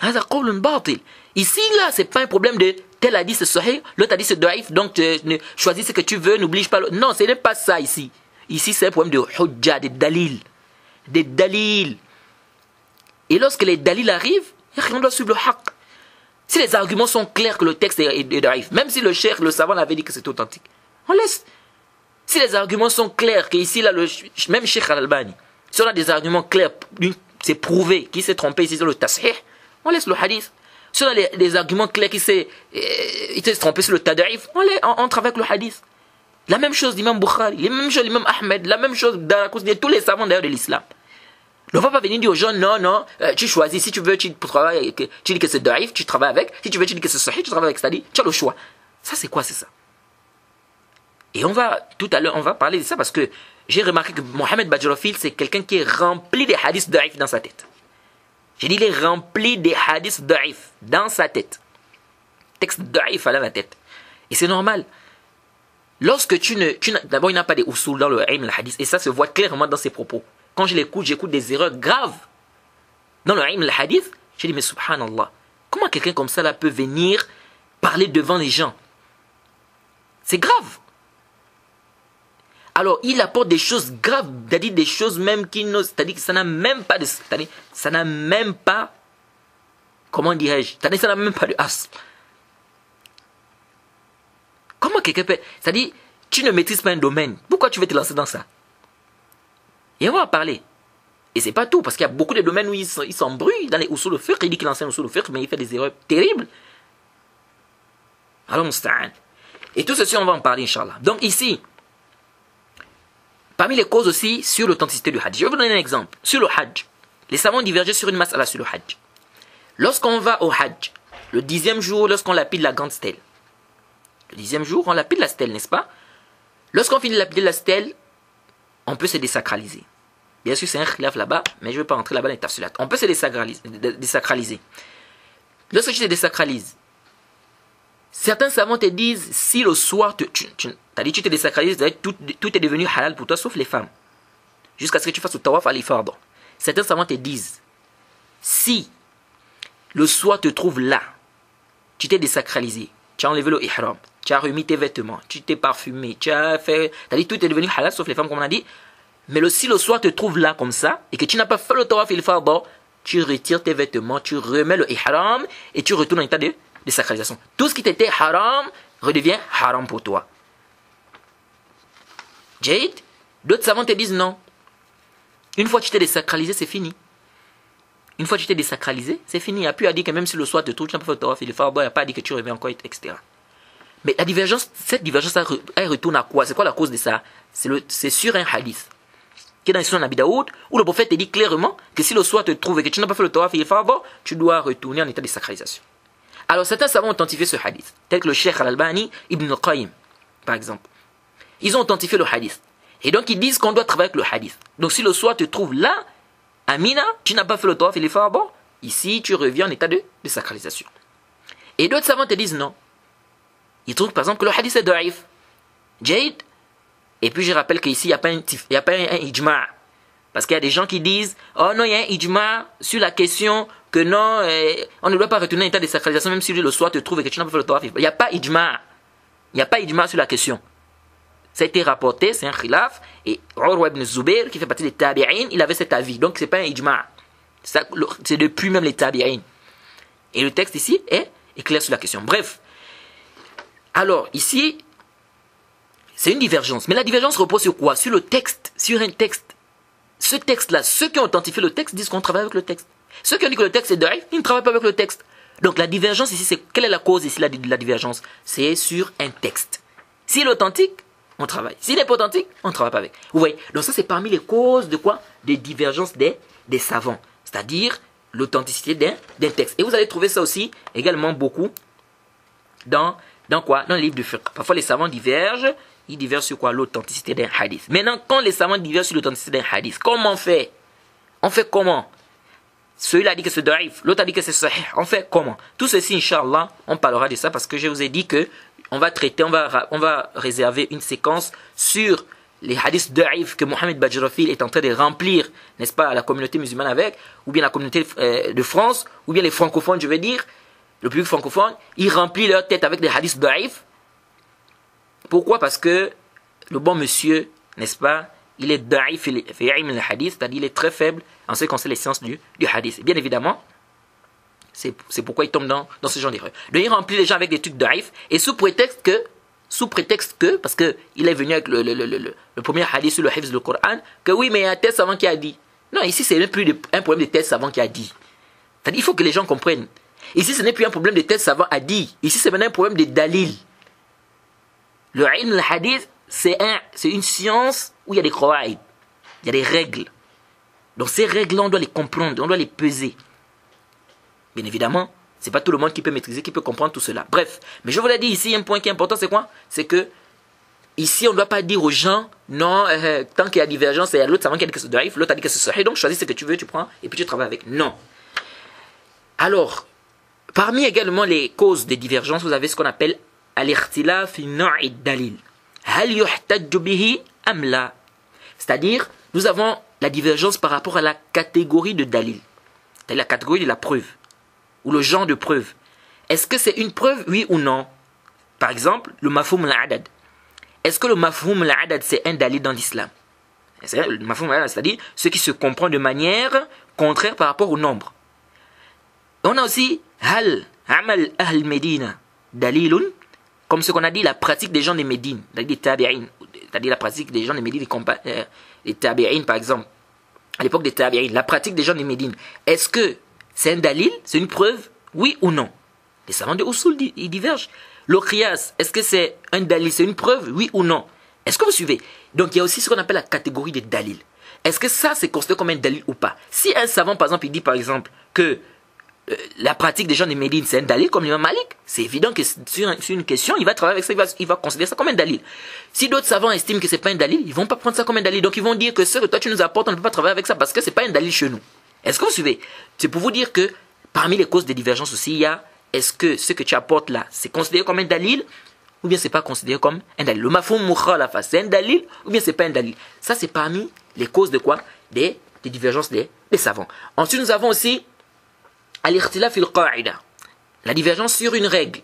هذا قول باطل. Ici, là, c'est pas un problème de tel a dit c'est sahih, l'autre a dit c'est daif, donc choisis ce que tu veux, n'oblige pas. Non, ce n'est pas ça ici. Ici, c'est un problème de hujja, des dalil. Des dalil. Et lorsque les dalil arrivent, on doit suivre le haqq. Si les arguments sont clairs que le texte est daif, même si le cheikh, le savant avait dit que c'est authentique, on laisse. Si les arguments sont clairs, que ici, là, même Cheikh Al-Albani, si on a des arguments clairs, c'est prouvé qu'il s'est trompé ici sur le tashih, on laisse le hadith. Si on a des arguments clairs qu'il s'est trompé sur le tada'if, on travaille avec le hadith. La même chose d'Imam Bukhari, la même chose d'Imam Ahmed, la même chose d'Arakousni, tous les savants d'ailleurs de l'islam. On ne va pas venir dire aux gens, non, tu choisis, si tu veux, tu dis que c'est daif, tu travailles avec, si tu veux, tu dis que c'est sahih, tu travailles avec, c'est-à-dire, tu as le choix. Ça, c'est quoi, c'est ça? Et tout à l'heure, on va parler de ça parce que j'ai remarqué que Mohamed Badjarofil, c'est quelqu'un qui est rempli des hadiths daif dans sa tête. J'ai dit, il est rempli des hadiths daif dans sa tête. Texte daif à la tête. Et c'est normal. Lorsque d'abord, il n'a pas des usul dans le ilm, le hadith, et ça se voit clairement dans ses propos. Quand je l'écoute, j'écoute des erreurs graves. Dans le ilm, le hadith, je dis, mais subhanallah, comment quelqu'un comme ça là peut venir parler devant les gens? C'est grave. Alors, il apporte des choses graves, c'est-à-dire des choses même c'est-à-dire que ça n'a même pas de, c'est-à-dire, ça n'a même pas, comment dirais-je, c'est-à-dire ça n'a même pas de as. Comment quelqu'un peut, c'est-à-dire, tu ne maîtrises pas un domaine, pourquoi tu veux te lancer dans ça? Et on va en parler. Et c'est pas tout, parce qu'il y a beaucoup de domaines où il s'embrouille dans les usul al fiqh, il dit qu'il enseigne usul al fiqh, mais il fait des erreurs terribles. Alors, musta'an. Et tout ceci, on va en parler, Inch'Allah. Donc ici, parmi les causes aussi, sur l'authenticité du hajj. Je vais vous donner un exemple. Sur le hajj, les savants divergent sur une mas'ala sur le hajj. Lorsqu'on va au hajj, le 10e jour, lorsqu'on lapide la grande stèle, le 10e jour, on lapide la stèle, n'est-ce pas? Lorsqu'on finit de lapider la stèle, on peut se désacraliser. Bien sûr, c'est un khilaf là-bas, mais je ne vais pas rentrer là-bas dans les tafsilat. On peut se désacraliser. Lorsque tu te désacralises, certains savants te disent, si le soir, tu te désacralises, tout est devenu halal pour toi, sauf les femmes. Jusqu'à ce que tu fasses le tawaf à l'ifard. Certains savants te disent, si le soir te trouve là, tu t'es désacralisé, tu as enlevé le ihram, tu as remis tes vêtements, tu t'es parfumé, tu as fait, c'est-à-dire tout est devenu halal, sauf les femmes, comme on a dit. Mais si le soir te trouve là comme ça, et que tu n'as pas fait le tawaf et l'ifard, tu retires tes vêtements, tu remets le ihram, et tu retournes en état de désacralisation. Tout ce qui t'était haram redevient haram pour toi. Jade, d'autres savants te disent non. Une fois que tu t'es désacralisé, c'est fini. Une fois que tu t'es désacralisé, c'est fini. Il n'y a plus à dire que même si le soir te trouve, tu n'as pas fait le tawaf et l'ifard, il n'y a pas à dire que tu reviens encore, etc. Mais la divergence, cette divergence, elle retourne à quoi? C'est quoi la cause de ça? C'est sur un hadith qui est dans le Sunan Abi Daoud, où le prophète te dit clairement que si le soir te trouve et que tu n'as pas fait le tawaf et l'ifard, tu dois retourner en état de désacralisation. Alors certains savants ont authentifié ce hadith, tel que le Cheikh Al-Albani, Ibn al-Qayyim, par exemple. Ils ont authentifié le hadith. Et donc ils disent qu'on doit travailler avec le hadith. Donc si le soir te trouve là, à Mina, tu n'as pas fait le tawaf et l'ifard, ici tu reviens en état de désacralisation. Et d'autres savants te disent non. Ils trouvent par exemple que le hadith est da'if. Jade. Et puis je rappelle qu'ici, il n'y a pas un ijma'. Parce qu'il y a des gens qui disent, oh non, il y a un ijma' sur la question que non, on ne doit pas retourner un état de sacralisation même si le soir te trouve et que tu n'as pas fait le tawaf. Il n'y a pas ijma'. Il n'y a pas ijma' sur la question. Ça a été rapporté, c'est un khilaf. Et Urwa ibn Zubair, qui fait partie des tabi'in, il avait cet avis. Donc c'est pas un ijma'. C'est depuis même les tabi'in. Et le texte ici est clair sur la question. Bref. Alors, ici, c'est une divergence. Mais la divergence repose sur quoi? Sur le texte, sur un texte. Ce texte-là, ceux qui ont authentifié le texte disent qu'on travaille avec le texte. Ceux qui ont dit que le texte est da'if, ils ne travaillent pas avec le texte. Donc la divergence ici, c'est quelle est la cause ici de la divergence? C'est sur un texte. S'il est authentique, on travaille. S'il n'est pas authentique, on ne travaille pas avec. Vous voyez? Donc ça, c'est parmi les causes de quoi? Des divergences des savants. C'est-à-dire l'authenticité d'un texte. Et vous allez trouver ça aussi également beaucoup dans quoi? Dans les livres de fiqh. Parfois, les savants divergent. Ils divergent sur quoi? L'authenticité d'un hadith. Maintenant, quand les savants divergent sur l'authenticité d'un hadith, comment on fait? On fait comment? Celui-là a dit que c'est da'if, l'autre a dit que c'est sahih. On fait comment? Tout ceci, Inch'Allah, on parlera de ça parce que je vous ai dit que on va réserver une séquence sur les hadiths da'if que Mohamed Bajrafil est en train de remplir, n'est-ce pas, à la communauté musulmane avec, ou bien la communauté de France, ou bien les francophones, je veux dire, le public francophone, ils remplissent leur tête avec des hadiths da'if. Pourquoi? Parce que le bon monsieur, n'est-ce pas, il est da'if fi ilm al-hadith, c'est-à-dire il est très faible en ce qui concerne les sciences du hadith. Et bien évidemment, c'est pourquoi il tombe dans ce genre d'erreur. Donc il remplit les gens avec des trucs da'if, et sous prétexte que, parce qu'il est venu avec le premier hadith sur le hifz du Coran, que oui, mais il y a un tel savant qui a dit. Non, ici, ce n'est plus un problème de tel savant qui a dit. C'est-à-dire, il faut que les gens comprennent. Ici, ce n'est plus un problème de tel savant a dit. Ici, c'est maintenant un problème de dalil. Le ilm al-hadith, c'est une science où il y a des qawaid, il y a des règles. Donc ces règles-là, on doit les comprendre, on doit les peser. Bien évidemment, ce n'est pas tout le monde qui peut maîtriser, qui peut comprendre tout cela. Bref, mais je vous l'ai dit ici, un point qui est important, c'est quoi? C'est que ici, on ne doit pas dire aux gens, non, tant qu'il y a divergence, il y a l'autre savant qui a dit que c'est da'if, l'autre a dit que c'est sahih, donc choisis ce que tu veux, tu prends, et puis tu travailles avec. Non. Alors, parmi également les causes des divergences, vous avez ce qu'on appelle al-ikhtilaf fi na'i dalil. Hal yuhtajju bihi am la. C'est-à-dire, nous avons la divergence par rapport à la catégorie de dalil. C'est-à-dire la catégorie de la preuve, ou le genre de preuve. Est-ce que c'est une preuve, oui ou non? Par exemple, le mafhoum al-adad. Est-ce que le mafhoum al-adad, c'est un dalil dans l'islam? Le mafhoum al-adad, c'est-à-dire ce qui se comprend de manière contraire par rapport au nombre. On a aussi hal amal ahl medina dalilun, comme ce qu'on a dit, la pratique des gens des Médines, des tabi'in, c'est-à-dire la pratique des gens des Médines, des tabi'in par exemple, à l'époque des tabi'in, la pratique des gens des Médines, est-ce que c'est un dalil, c'est une preuve, oui ou non? Les savants de Usul, ils divergent. Le qiyas, est-ce que c'est un dalil, c'est une preuve, oui ou non? Est-ce que vous suivez? Donc il y a aussi ce qu'on appelle la catégorie des dalils. Est-ce que ça c'est considéré comme un dalil ou pas? Si un savant par exemple, il dit par exemple que la pratique des gens des Médines, c'est un dalil comme l'imam Malik, c'est évident que sur une question, il va travailler avec ça, il va considérer ça comme un dalil. Si d'autres savants estiment que c'est pas un dalil, ils vont pas prendre ça comme un dalil. Donc ils vont dire que ce que toi tu nous apportes, on ne peut pas travailler avec ça parce que c'est pas un dalil chez nous. Est-ce que vous suivez? C'est pour vous dire que parmi les causes des divergences aussi, il y a est-ce que ce que tu apportes là, c'est considéré comme un dalil ou bien c'est pas considéré comme un dalil? Le mafhoum mukhalafa, c'est un dalil ou bien c'est pas un dalil? Ça c'est parmi les causes de quoi? Des divergences des savants. Ensuite nous avons aussi al-ikhtilaf fil qa'ida. La divergence sur une règle.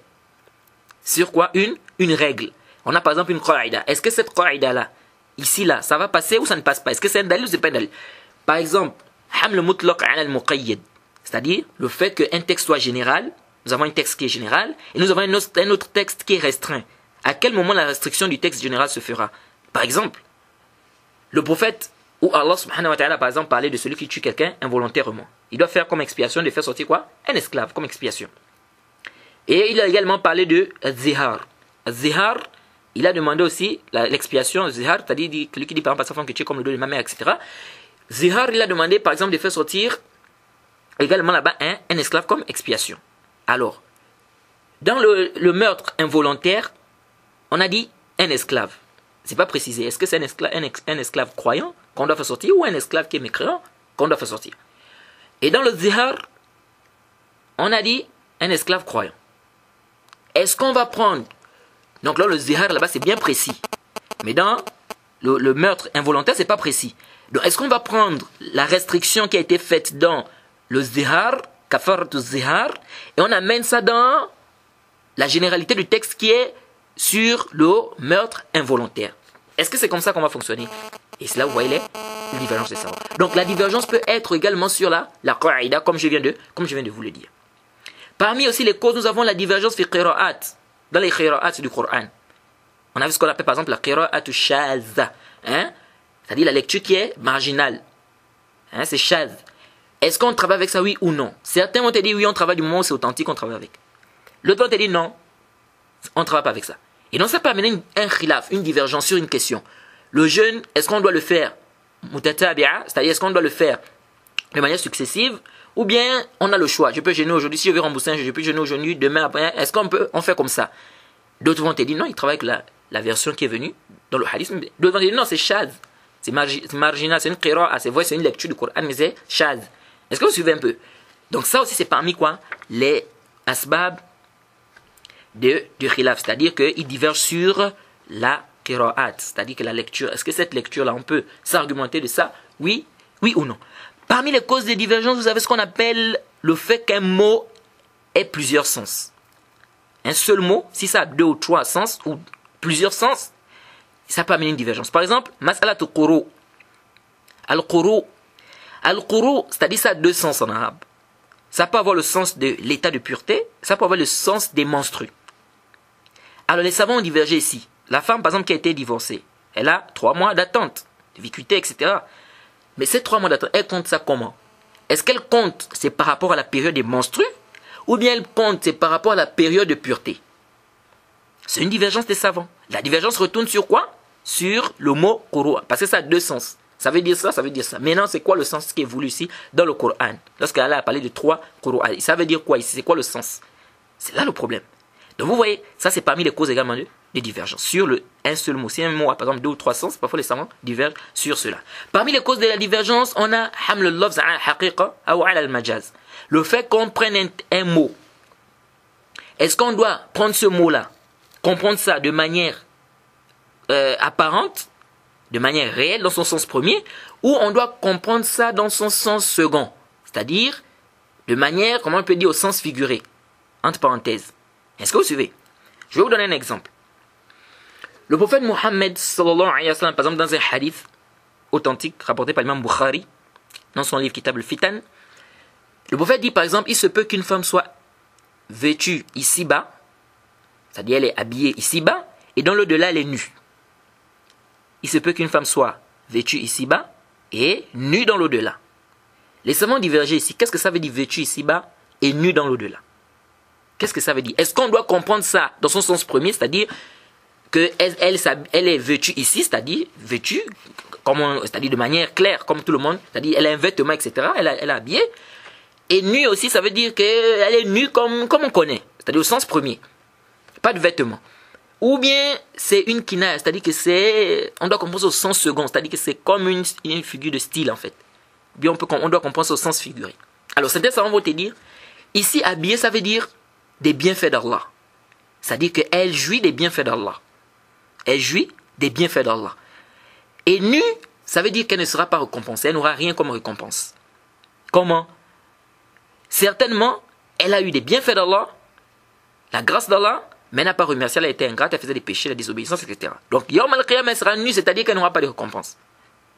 Sur quoi? Une règle. On a par exemple une qa'ida. Est-ce que cette qa'ida là, ici là, ça va passer ou ça ne passe pas? Est-ce que c'est un dalil ou c'est pas un dalil? Par exemple, haml mutlaq ala al-muqayyad. C'est-à-dire le fait qu'un texte soit général, nous avons un texte qui est général et nous avons un autre texte qui est restreint. À quel moment la restriction du texte général se fera? Par exemple, le prophète ou Allah subhanahu wa ta'ala par exemple parlait de celui qui tue quelqu'un involontairement. Il doit faire comme expiation de faire sortir quoi? Un esclave comme expiation. Et il a également parlé de zihar. Zihar, il a demandé aussi l'expiation zihar, c'est-à-dire celui qui dit par exemple à sa femme que tu es comme le dos de ma mère, etc. Zihar, il a demandé par exemple de faire sortir également là-bas un esclave comme expiation. Alors, dans le meurtre involontaire, on a dit un esclave. C'est pas précisé. Est-ce que c'est un esclave croyant qu'on doit faire sortir ou un esclave qui est mécréant qu'on doit faire sortir? Et dans le zihar, on a dit un esclave croyant. Est-ce qu'on va prendre Donc là, le zihar, là-bas, c'est bien précis. Mais dans le meurtre involontaire, c'est pas précis. Donc, est-ce qu'on va prendre la restriction qui a été faite dans le zihar, kafaratu zihar, et on amène ça dans la généralité du texte qui est sur le meurtre involontaire? Est-ce que c'est comme ça qu'on va fonctionner? Et c'est là où vous voyez les divergences des savants. Donc la divergence peut être également sur la qaïda, comme je viens de vous le dire. Parmi aussi les causes, nous avons la divergence fi qira'at, dans les qira'at du Coran. On a vu ce qu'on appelle par exemple la qira'at shaza, c'est-à-dire la lecture qui est marginale. C'est shaz. Est-ce qu'on travaille avec ça, oui ou non? Certains vont te dire oui, on travaille du moment où c'est authentique, on travaille avec. L'autre vont te dire non, on ne travaille pas avec ça. Et donc ça peut amener un khilaf, une divergence sur une question. Le jeûne, est-ce qu'on doit le faire mutatabi'a, c'est-à-dire est-ce qu'on doit le faire de manière successive, ou bien on a le choix. Je peux jeûner aujourd'hui, si je veux rembourser, je peux jeûner aujourd'hui, demain après. Est-ce on fait comme ça? D'autres vont te dire non, ils travaillent avec la version qui est venue dans le hadith. D'autres vont te dire non, c'est shaz, c'est marginal, c'est une qira'a, c'est vrai, c'est une lecture du Coran, mais c'est shaz. Est-ce que vous suivez un peu? Donc ça aussi c'est parmi quoi? Les asbab du khilaf, c'est-à-dire qu'ils divergent sur la qira'at, c'est-à-dire que la lecture, est-ce que cette lecture-là, on peut s'argumenter de ça? Oui ou non? Parmi les causes de divergence, vous avez ce qu'on appelle le fait qu'un mot ait plusieurs sens. Un seul mot, si ça a 2 ou 3 sens, ou plusieurs sens, ça peut amener une divergence. Par exemple, mas'alatu quru. Al-quru. Al-quru, c'est-à-dire ça a 2 sens en arabe. Ça peut avoir le sens de l'état de pureté, ça peut avoir le sens des menstrues. Alors les savants ont divergé ici. La femme, par exemple, qui a été divorcée, elle a 3 mois d'attente, de vicuité, etc. Mais ces 3 mois d'attente, elle compte ça comment? Est-ce qu'elle compte, c'est par rapport à la période des menstrues, ou bien elle compte, c'est par rapport à la période de pureté? C'est une divergence des savants. La divergence retourne sur quoi? Sur le mot quru, parce que ça a 2 sens. Ça veut dire ça, ça veut dire ça. Maintenant, c'est quoi le sens qui est voulu ici dans le Coran? Lorsqu'Allah a parlé de 3 quru, ça veut dire quoi ici? C'est quoi le sens? C'est là le problème. Donc vous voyez, ça c'est parmi les causes également de divergence. Sur un seul mot, si un mot a par exemple 2 ou 3 sens, parfois les savants divergent sur cela. Parmi les causes de la divergence, on a haml al-lafz ala al-haqiqa ou ala al-majaz. Le fait qu'on prenne un mot. Est-ce qu'on doit prendre ce mot-là, comprendre ça de manière apparente, de manière réelle dans son sens premier, ou on doit comprendre ça dans son sens second, c'est-à-dire de manière, comment on peut dire, au sens figuré, entre parenthèses. Est-ce que vous suivez? Je vais vous donner un exemple. Le prophète Mohammed, sallallahu alayhi wa sallam, par exemple dans un hadith authentique rapporté par l'imam Bukhari, dans son livre Kitab al-Fitan, le prophète dit par exemple, il se peut qu'une femme soit vêtue ici-bas, c'est-à-dire elle est habillée ici-bas, et dans l'au-delà elle est nue. Il se peut qu'une femme soit vêtue ici-bas et nue dans l'au-delà. Les savants divergent ici. Qu'est-ce que ça veut dire vêtue ici-bas et nue dans l'au-delà? Qu'est-ce que ça veut dire? Est-ce qu'on doit comprendre ça dans son sens premier, c'est-à-dire qu'elle est vêtue ici, c'est-à-dire vêtue, c'est-à-dire de manière claire, comme tout le monde, c'est-à-dire elle a un vêtement, etc., elle est habillée. Et nue aussi, ça veut dire qu'elle est nue comme on connaît, c'est-à-dire au sens premier. Pas de vêtements. Ou bien c'est une kinaya, c'est-à-dire que on doit comprendre au sens second, c'est-à-dire que c'est comme une figure de style en fait. Bien on doit comprendre au sens figuré. Alors certains savants vont te dire, ici habillé ça veut dire des bienfaits d'Allah. C'est-à-dire qu'elle jouit des bienfaits d'Allah. Elle jouit des bienfaits d'Allah. Et nue, ça veut dire qu'elle ne sera pas récompensée, elle n'aura rien comme récompense. Comment? Certainement, elle a eu des bienfaits d'Allah, la grâce d'Allah, mais elle n'a pas remercié, elle a été ingrate, elle faisait des péchés, la désobéissance, etc. Donc, Yawm al-Qiyamah, elle sera nue, c'est-à-dire qu'elle n'aura pas de récompense.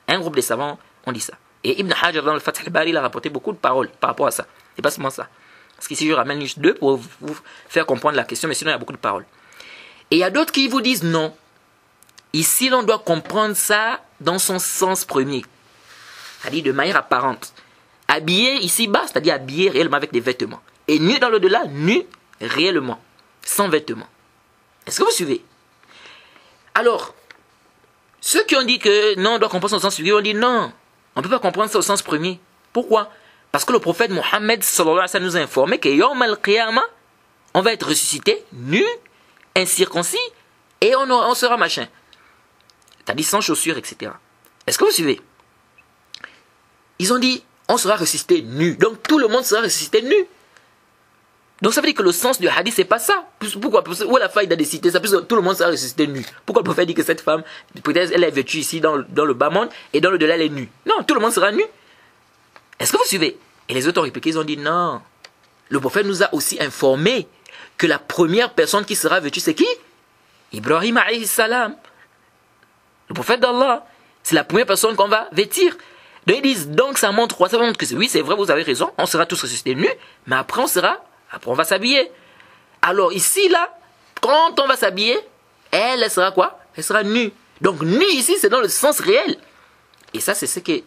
Un groupe de savants ont dit ça. Et Ibn Hajar dans le Fath al-Bari, il a rapporté beaucoup de paroles par rapport à ça. C'est pas seulement ça. Parce qu'ici, je ramène juste 2 pour vous faire comprendre la question, mais sinon, il y a beaucoup de paroles. Et il y a d'autres qui vous disent non. Ici, l'on doit comprendre ça dans son sens premier. C'est-à-dire de manière apparente. Habillé ici-bas, c'est-à-dire habillé réellement avec des vêtements. Et nu dans l'au-delà, nu réellement, sans vêtements. Est-ce que vous suivez? Alors, ceux qui ont dit que non, on doit comprendre ça au sens figuré, ont dit non, on ne peut pas comprendre ça au sens premier. Pourquoi? Parce que le prophète Mohammed sallallahu alayhi wa sallam nous a informé que Yawm al-Qiyamah, on va être ressuscité, nu, incirconcis, et on sera machin. C'est-à-dire sans chaussures, etc. Est-ce que vous suivez? Ils ont dit, on sera ressuscité nu. Donc tout le monde sera ressuscité nu. Donc ça veut dire que le sens du hadith, c'est pas ça. Pourquoi? Où est la faille de citer ça? Puisque tout le monde sera ressuscité nu. Pourquoi le prophète dit que cette femme, peut-être elle est vêtue ici dans le bas monde et dans le delà elle est nue? Non, tout le monde sera nu. Est-ce que vous suivez? Et les autres ont répliqué, ils ont dit non. Le prophète nous a aussi informé que la première personne qui sera vêtue, c'est qui? Ibrahim alayhi salam. Le prophète d'Allah. C'est la première personne qu'on va vêtir. Donc ils disent, donc ça montre quoi? Ça montre que oui, c'est vrai, vous avez raison, on sera tous ressuscités nus, mais après on va s'habiller. Alors ici, là, quand on va s'habiller, elle sera quoi? Elle sera nue. Donc nue ici, c'est dans le sens réel. Et ça, c'est ce qui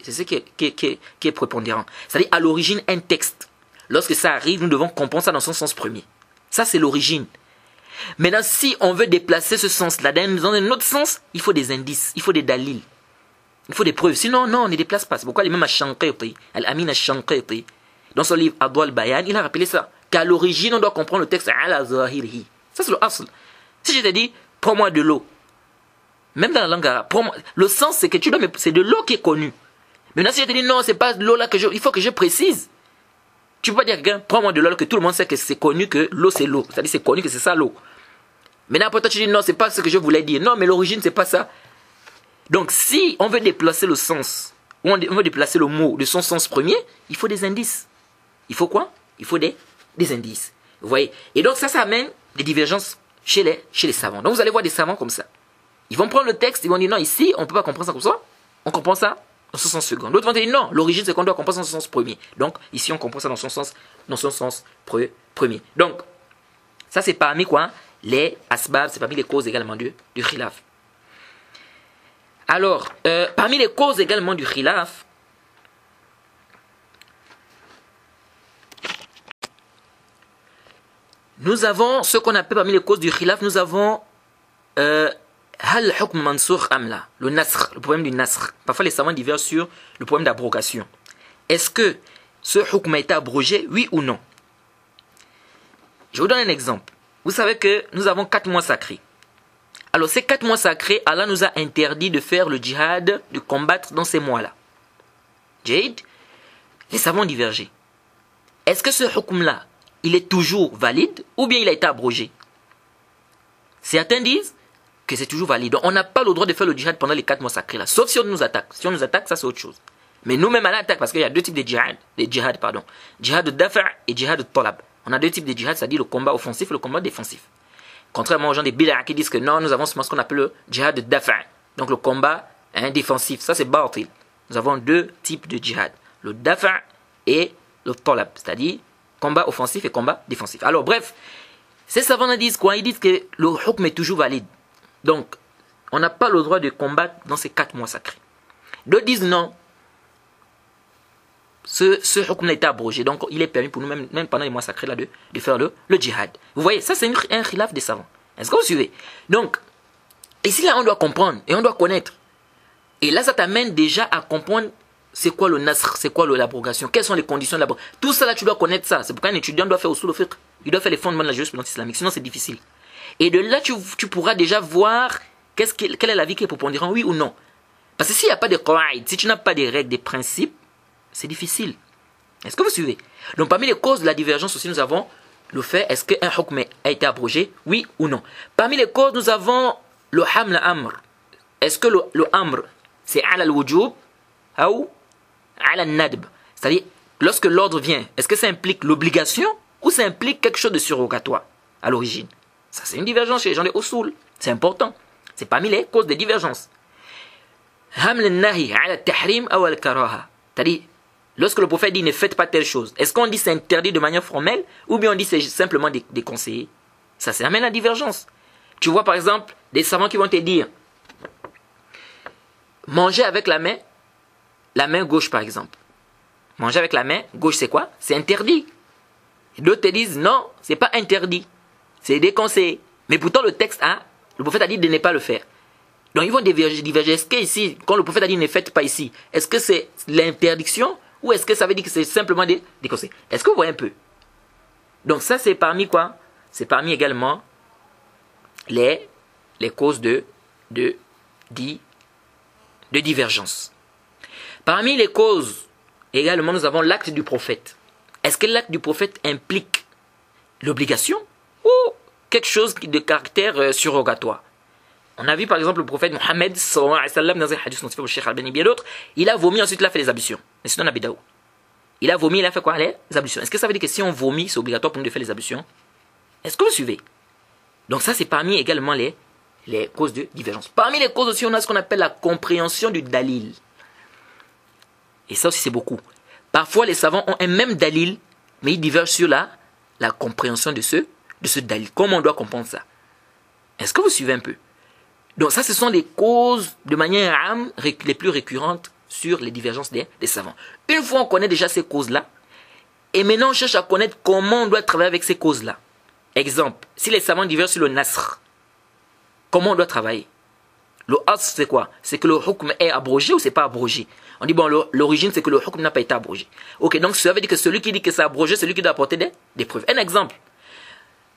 est prépondérant. C'est-à-dire, à l'origine, un texte, lorsque ça arrive, nous devons comprendre ça dans son sens premier. Ça, c'est l'origine. Maintenant, si on veut déplacer ce sens-là dans un autre sens, il faut des indices, il faut des dalils. Il faut des preuves. Sinon, non, on ne déplace pas. C'est pourquoi l'imam Ash-Shanqiti, Al-Amin Ash-Shanqiti, dans son livre Adwa al-Bayan, il a rappelé ça. Qu'à l'origine, on doit comprendre le texte ala zahirihi. Ça, c'est le asl. Si je te dis, prends-moi de l'eau, même dans la langue arabe, le sens, c'est que c'est de l'eau qui est connue. Maintenant, si je te dis, non, c'est pas de l'eau là il faut que je précise. Tu peux pas dire à quelqu'un, prends-moi de l'eau, que tout le monde sait que c'est connu que l'eau, c'est l'eau. C'est-à-dire, c'est connu que c'est ça l'eau. Maintenant, après toi, tu dis, non, c'est pas ce que je voulais dire. Non, mais l'origine, c'est pas ça. Donc, si on veut déplacer le sens, ou on veut déplacer le mot de son sens premier, il faut des indices. Il faut quoi? Il faut des indices. Vous voyez? Et donc, ça amène des divergences chez les savants. Donc, vous allez voir des savants comme ça. Ils vont prendre le texte, ils vont dire, non, ici, on ne peut pas comprendre ça comme ça. On comprend ça dans son sens second. D'autres vont dire, non, l'origine, c'est qu'on doit comprendre dans son sens premier. Donc, ici, on comprend ça dans son sens premier. Donc, ça, c'est parmi quoi? Les asbab, c'est parmi les causes également du khilaf. Alors, parmi les causes également du khilaf, nous avons ce qu'on appelle parmi les causes du khilaf, nous avons hal hukm mansukh amla, le nasr, le problème du nasr. Parfois les savants divergent sur le problème d'abrogation. Est-ce que ce hukm a été abrogé, oui ou non? Je vous donne un exemple. Vous savez que nous avons 4 mois sacrés. Alors ces 4 mois sacrés, Allah nous a interdit de faire le djihad, de combattre dans ces mois-là. Jade, les savants ont divergé. Est-ce que ce hukm-là, il est toujours valide ou bien il a été abrogé? Certains disent que c'est toujours valide. Donc on n'a pas le droit de faire le djihad pendant les 4 mois sacrés là, sauf si on nous attaque. Si on nous attaque, ça c'est autre chose. Mais nous-mêmes à l'attaque, parce qu'il y a 2 types de djihad. Djihad de dafa' et djihad de talab. On a 2 types de djihad, c'est-à-dire le combat offensif et le combat défensif. Contrairement aux gens des bid'a qui disent que non, nous avons ce qu'on appelle le djihad de dafa'. Donc le combat défensif, ça c'est batil. Nous avons 2 types de djihad. Le dafa' et le talab, c'est-à-dire combat offensif et combat défensif. Alors bref, ces savants disent quoi? Ils disent que le hukm est toujours valide. Donc, on n'a pas le droit de combattre dans ces 4 mois sacrés. D'autres disent non. Ce hukm a été abrogé. Donc, il est permis pour nous, même pendant les mois sacrés, là, de faire le djihad. Vous voyez, ça c'est un khilaf des savants. Est-ce que vous suivez? Donc, ici, là, on doit comprendre et on doit connaître. Et là, ça t'amène déjà à comprendre c'est quoi le nasr, c'est quoi l'abrogation, quelles sont les conditions de l'abrogation. Tout ça, là, tu dois connaître ça. C'est pourquoi un étudiant doit faire usul al-fiqh. Il doit faire les fondements de la jurisprudence islamique. Sinon, c'est difficile. Et de là, tu pourras déjà voir quelle est la vie qui est prépondérante, oui ou non. Parce que s'il n'y a pas de qawaid, si tu n'as pas des règles, des principes, c'est difficile. Est-ce que vous suivez? Donc parmi les causes de la divergence aussi, nous avons le fait, est-ce qu'un hukm a été abrogé, oui ou non. Parmi les causes, nous avons le haml amr. Est-ce que le amr, c'est ala al-wujub ou ala al-nadb? C'est-à-dire, lorsque l'ordre vient, est-ce que ça implique l'obligation ou ça implique quelque chose de surrogatoire à l'origine? Ça, c'est une divergence chez les gens des usul. C'est important. C'est parmi les causes de divergence. Haml al-nahi ala al-tahrim ou al-karaha. C'est-à-dire, lorsque le prophète dit ne faites pas telle chose, est-ce qu'on dit c'est interdit de manière formelle ou bien on dit c'est simplement des conseillers? Ça amène à la divergence. Tu vois par exemple des savants qui vont te dire manger avec la main gauche par exemple. Manger avec la main gauche c'est quoi? C'est interdit. D'autres te disent non, c'est pas interdit. C'est déconseillé. Mais pourtant le prophète a dit de ne pas le faire. Donc ils vont diverger. Est-ce que ici, quand le prophète a dit ne faites pas ici, est-ce que c'est l'interdiction ou est-ce que ça veut dire que c'est simplement des conseils? Est-ce que vous voyez un peu? Donc ça c'est parmi quoi? C'est parmi également les causes de divergence. Parmi les causes également nous avons l'acte du prophète. Est-ce que l'acte du prophète implique l'obligation ou quelque chose de caractère surrogatoire. On a vu par exemple le prophète Mohammed sallallahu alayhi wa sallam dans un hadith notifié au Cheikh Albani bien d'autres, il a vomi, ensuite il a fait les ablutions. Mais sinon on a Bidaou. Il a vomi, il a fait quoi? Les ablutions. Est-ce que ça veut dire que si on vomit, c'est obligatoire pour nous de faire les ablutions? Est-ce que vous suivez? Donc ça c'est parmi également les causes de divergence. Parmi les causes aussi, on a ce qu'on appelle la compréhension du dalil. Et ça aussi c'est beaucoup. Parfois les savants ont un même dalil, mais ils divergent sur la compréhension de ce dalil. Comment on doit comprendre ça? Est-ce que vous suivez un peu? Donc ça, ce sont les causes de manière âme les plus récurrentes sur les divergences des savants. Une fois on connaît déjà ces causes-là, et maintenant on cherche à connaître comment on doit travailler avec ces causes-là. Exemple, si les savants divergent sur le nasr, comment on doit travailler? Le asr, c'est quoi? C'est que le hukm est abrogé ou c'est pas abrogé? On dit, bon, l'origine, c'est que le hukm n'a pas été abrogé. Ok, donc ça veut dire que celui qui dit que c'est abrogé, c'est celui qui doit apporter des preuves. Un exemple.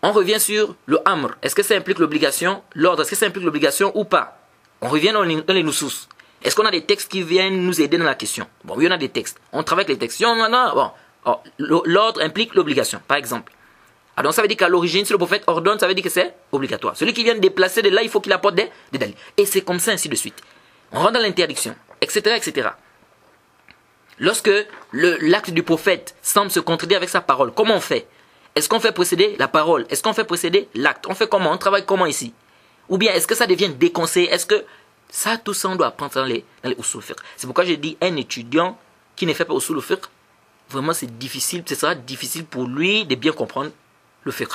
On revient sur le amr. Est-ce que ça implique l'obligation? L'ordre, est-ce que ça implique l'obligation ou pas? On revient dans les nusus. Est-ce qu'on a des textes qui viennent nous aider dans la question? Bon, oui, on a des textes. On travaille avec les textes. Si on en a, bon, l'ordre implique l'obligation, par exemple. Alors, ça veut dire qu'à l'origine, si le prophète ordonne, ça veut dire que c'est obligatoire. Celui qui vient de déplacer de là, il faut qu'il apporte des dalils. Et c'est comme ça, ainsi de suite. On rentre dans l'interdiction, etc., etc. Lorsque l'acte du prophète semble se contredire avec sa parole, comment on fait? Est-ce qu'on fait précéder la parole? Est-ce qu'on fait précéder l'acte? On fait comment? On travaille comment ici? Ou bien est-ce que ça devient déconseillé? Est-ce que ça, tout ça, on doit apprendre dans les usul fiqh. C'est pourquoi j'ai dit un étudiant qui ne fait pas usul fiqh, vraiment c'est difficile, ce sera difficile pour lui de bien comprendre le fiqh.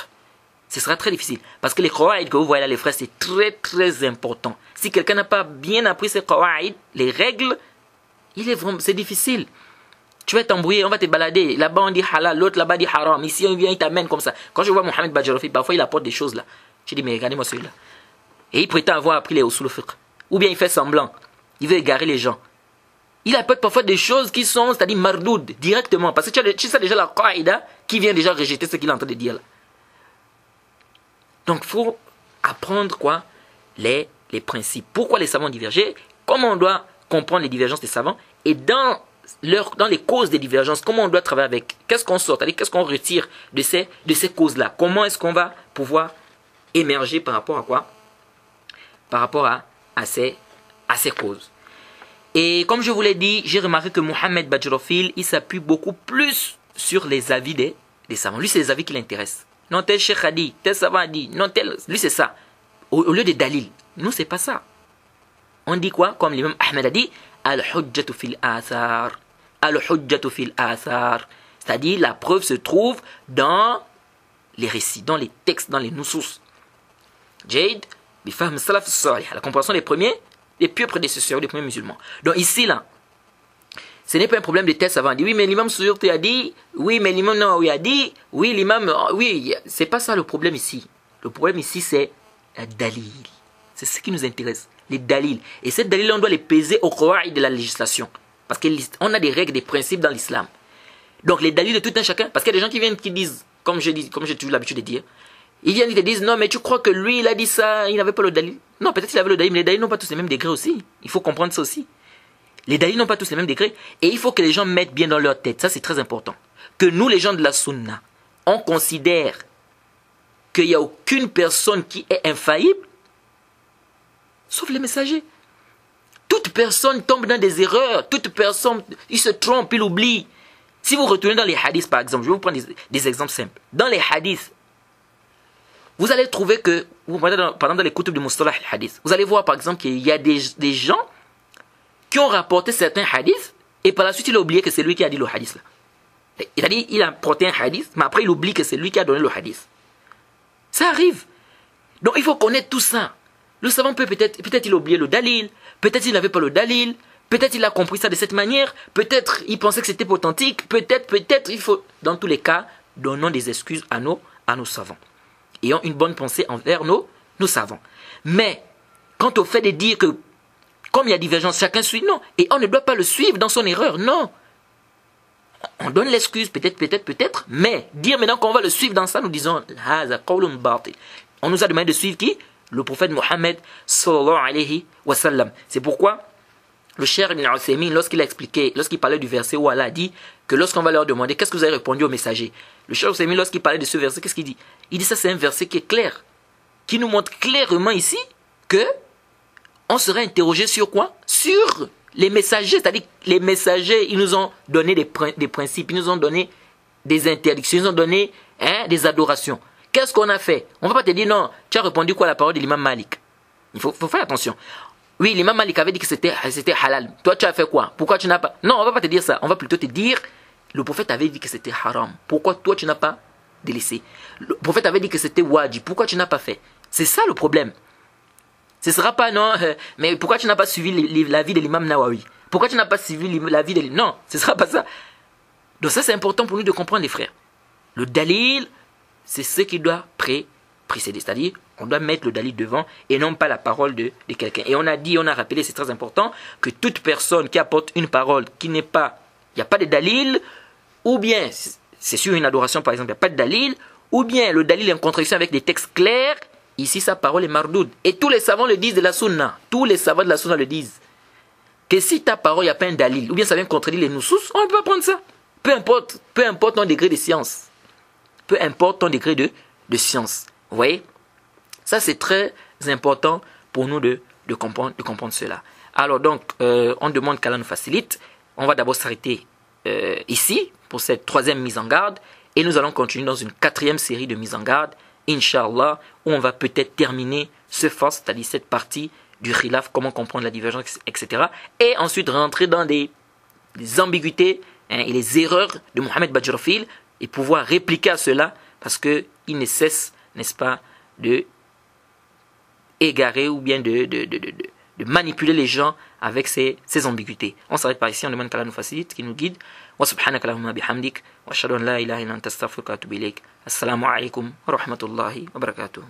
Ce sera très difficile. Parce que les qawaïd que vous voyez là, les frères, c'est très très important. Si quelqu'un n'a pas bien appris ces qawaïd, les règles, c'est difficile. Tu vas t'embrouiller, on va te balader. Là-bas on dit halal, l'autre là-bas dit haram. Ici on vient, il t'amène comme ça. Quand je vois Mohamed Badjarofi, parfois il apporte des choses là. Je dis mais regardez-moi celui-là. Et il prétend avoir appris les usul fiqh. Ou bien il fait semblant. Il veut égarer les gens. Il apporte parfois des choses qui sont, c'est-à-dire mardoud, directement. Parce que tu sais déjà la qaïda qui vient déjà rejeter ce qu'il est en train de dire là. Donc il faut apprendre quoi? Les principes. Pourquoi les savants divergent? Comment on doit comprendre les divergences des savants? Et dans les causes des divergences, comment on doit travailler avec? Qu'est-ce qu'on sort? C'est-à-dire qu'est-ce qu'on retire de ces causes-là? Comment est-ce qu'on va pouvoir émerger par rapport à quoi? Par rapport à ces causes. Et comme je vous l'ai dit, j'ai remarqué que Mohamed Badjrofil, il s'appuie beaucoup plus sur les avis des savants. Lui, c'est les avis qui l'intéressent. Non, tel cheikh a dit, tel savant a dit, non, tel... Lui, c'est ça. Au lieu des dalil. Nous, c'est pas ça. On dit quoi? Comme l'imam Ahmed a dit, Al-Hujjatu fil athar. Al-Hujjatu fil athar. C'est-à-dire, la preuve se trouve dans les récits, dans les textes, dans les nusus. Jade, bifahm salaf salih. La compréhension des pieux prédécesseurs, des premiers musulmans. Donc ici, là, ce n'est pas un problème de tel savant. Il dit, oui, mais l'imam Suyuti a dit, oui, mais l'imam Nawawi a dit, oui, l'imam, oui, c'est pas ça le problème ici. Le problème ici, c'est la dalil. C'est ce qui nous intéresse, les dalils. Et ces dalils, on doit les peser au qawaïd de la législation. Parce qu'on a des règles, des principes dans l'islam. Donc les dalils de tout un chacun, parce qu'il y a des gens qui viennent qui disent, comme j'ai toujours l'habitude de dire, ils viennent et te disent, non, mais tu crois que lui, il a dit ça, il n'avait pas le dalil. Non, peut-être qu'il avait le dalil, mais les dalils n'ont pas tous les mêmes degrés aussi. Il faut comprendre ça aussi. Les dalils n'ont pas tous les mêmes degrés. Et il faut que les gens mettent bien dans leur tête, ça c'est très important, que nous, les gens de la sunna, on considère qu'il n'y a aucune personne qui est infaillible, sauf les messagers. Toute personne tombe dans des erreurs, toute personne, il se trompe, il oublie. Si vous retournez dans les hadiths, par exemple, je vais vous prendre des exemples simples. Dans les hadiths, vous allez trouver que, par exemple dans les kutub de Mustalah al-Hadith, vous allez voir par exemple qu'il y a des gens qui ont rapporté certains hadiths, et par la suite il a oublié que c'est lui qui a dit le hadith là. C'est-à-dire, il a rapporté un hadith, mais après il oublie que c'est lui qui a donné le hadith. Ça arrive. Donc il faut connaître tout ça. Le savant peut-être il a oublié le dalil, peut-être il n'avait pas le dalil, peut-être il a compris ça de cette manière, peut-être il pensait que c'était authentique, peut-être il faut, dans tous les cas, donnons des excuses à nos savants. Ayons une bonne pensée envers nos savants. Mais, quant au fait de dire que, comme il y a divergence, chacun suit, non. Et on ne doit pas le suivre dans son erreur, non. On donne l'excuse, peut-être, mais dire maintenant qu'on va le suivre dans ça, nous disons, on nous a demandé de suivre qui? Le prophète Mohammed sallallahu alayhi wa sallam. C'est pourquoi le Cheikh Ibn Uthaymin, lorsqu'il a expliqué, lorsqu'il parlait du verset où Allah a dit que lorsqu'on va leur demander qu'est-ce que vous avez répondu aux messagers, le Cheikh Uthaymin, lorsqu'il parlait de ce verset, qu'est-ce qu'il dit? Il dit ça, c'est un verset qui est clair, qui nous montre clairement ici que on serait interrogé sur quoi? Sur les messagers, c'est-à-dire les messagers, ils nous ont donné des principes, ils nous ont donné des interdictions, ils nous ont donné des adorations. Qu'est-ce qu'on a fait? On ne va pas te dire non, tu as répondu quoi à la parole de l'imam Malik? Il faut faire attention. Oui, l'imam Malik avait dit que c'était halal. Toi, tu as fait quoi? Pourquoi tu n'as pas... Non, on ne va pas te dire ça. On va plutôt te dire, le prophète avait dit que c'était haram. Pourquoi toi, tu n'as pas délaissé? Le prophète avait dit que c'était wajib. Pourquoi tu n'as pas fait? C'est ça le problème. Ce ne sera pas non, mais pourquoi tu n'as pas suivi l'avis de l'imam Nawawi? Pourquoi tu n'as pas suivi l'avis de... Non, ce ne sera pas ça. Donc ça, c'est important pour nous de comprendre, les frères. Le dalil, c'est ce qui doit précéder. C'est-à-dire, on doit mettre le dalil devant et non pas la parole de quelqu'un. Et on a dit, on a rappelé, c'est très important, que toute personne qui apporte une parole qui n'est pas, il n'y a pas de dalil, ou bien, c'est sur une adoration par exemple, il n'y a pas de dalil, ou bien le dalil est en contradiction avec des textes clairs, ici sa parole est mardoud. Et tous les savants le disent de la sunna, tous les savants de la sunna le disent. Que si ta parole, il n'y a pas un dalil, ou bien ça vient contredire les nusus, on ne peut pas prendre ça. Peu importe ton degré de science. Peu importe ton degré de science. Vous voyez? Ça, c'est très important pour nous de comprendre cela. Alors donc, on demande qu'Allah nous facilite. On va d'abord s'arrêter ici pour cette troisième mise en garde. Et nous allons continuer dans une quatrième série de mises en garde, Inch'Allah, où on va peut-être terminer ce force, c'est-à-dire cette partie du khilaf, comment comprendre la divergence, etc. Et ensuite rentrer dans des ambiguïtés et les erreurs de Mohamed Bajrafil et pouvoir répliquer à cela parce qu'il ne cesse, n'est-ce pas, de égarer ou bien de manipuler les gens avec ces ambiguïtés. On s'arrête par ici, on demande qu'Allah nous facilite, qu'il nous guide. Wa subhanaka Allahumma bihamdik wa ashhadu an la ilaha illa anta astaghfiruka wa atubu ilayk. Assalamu alaikum wa rahmatullahi wa barakatuh.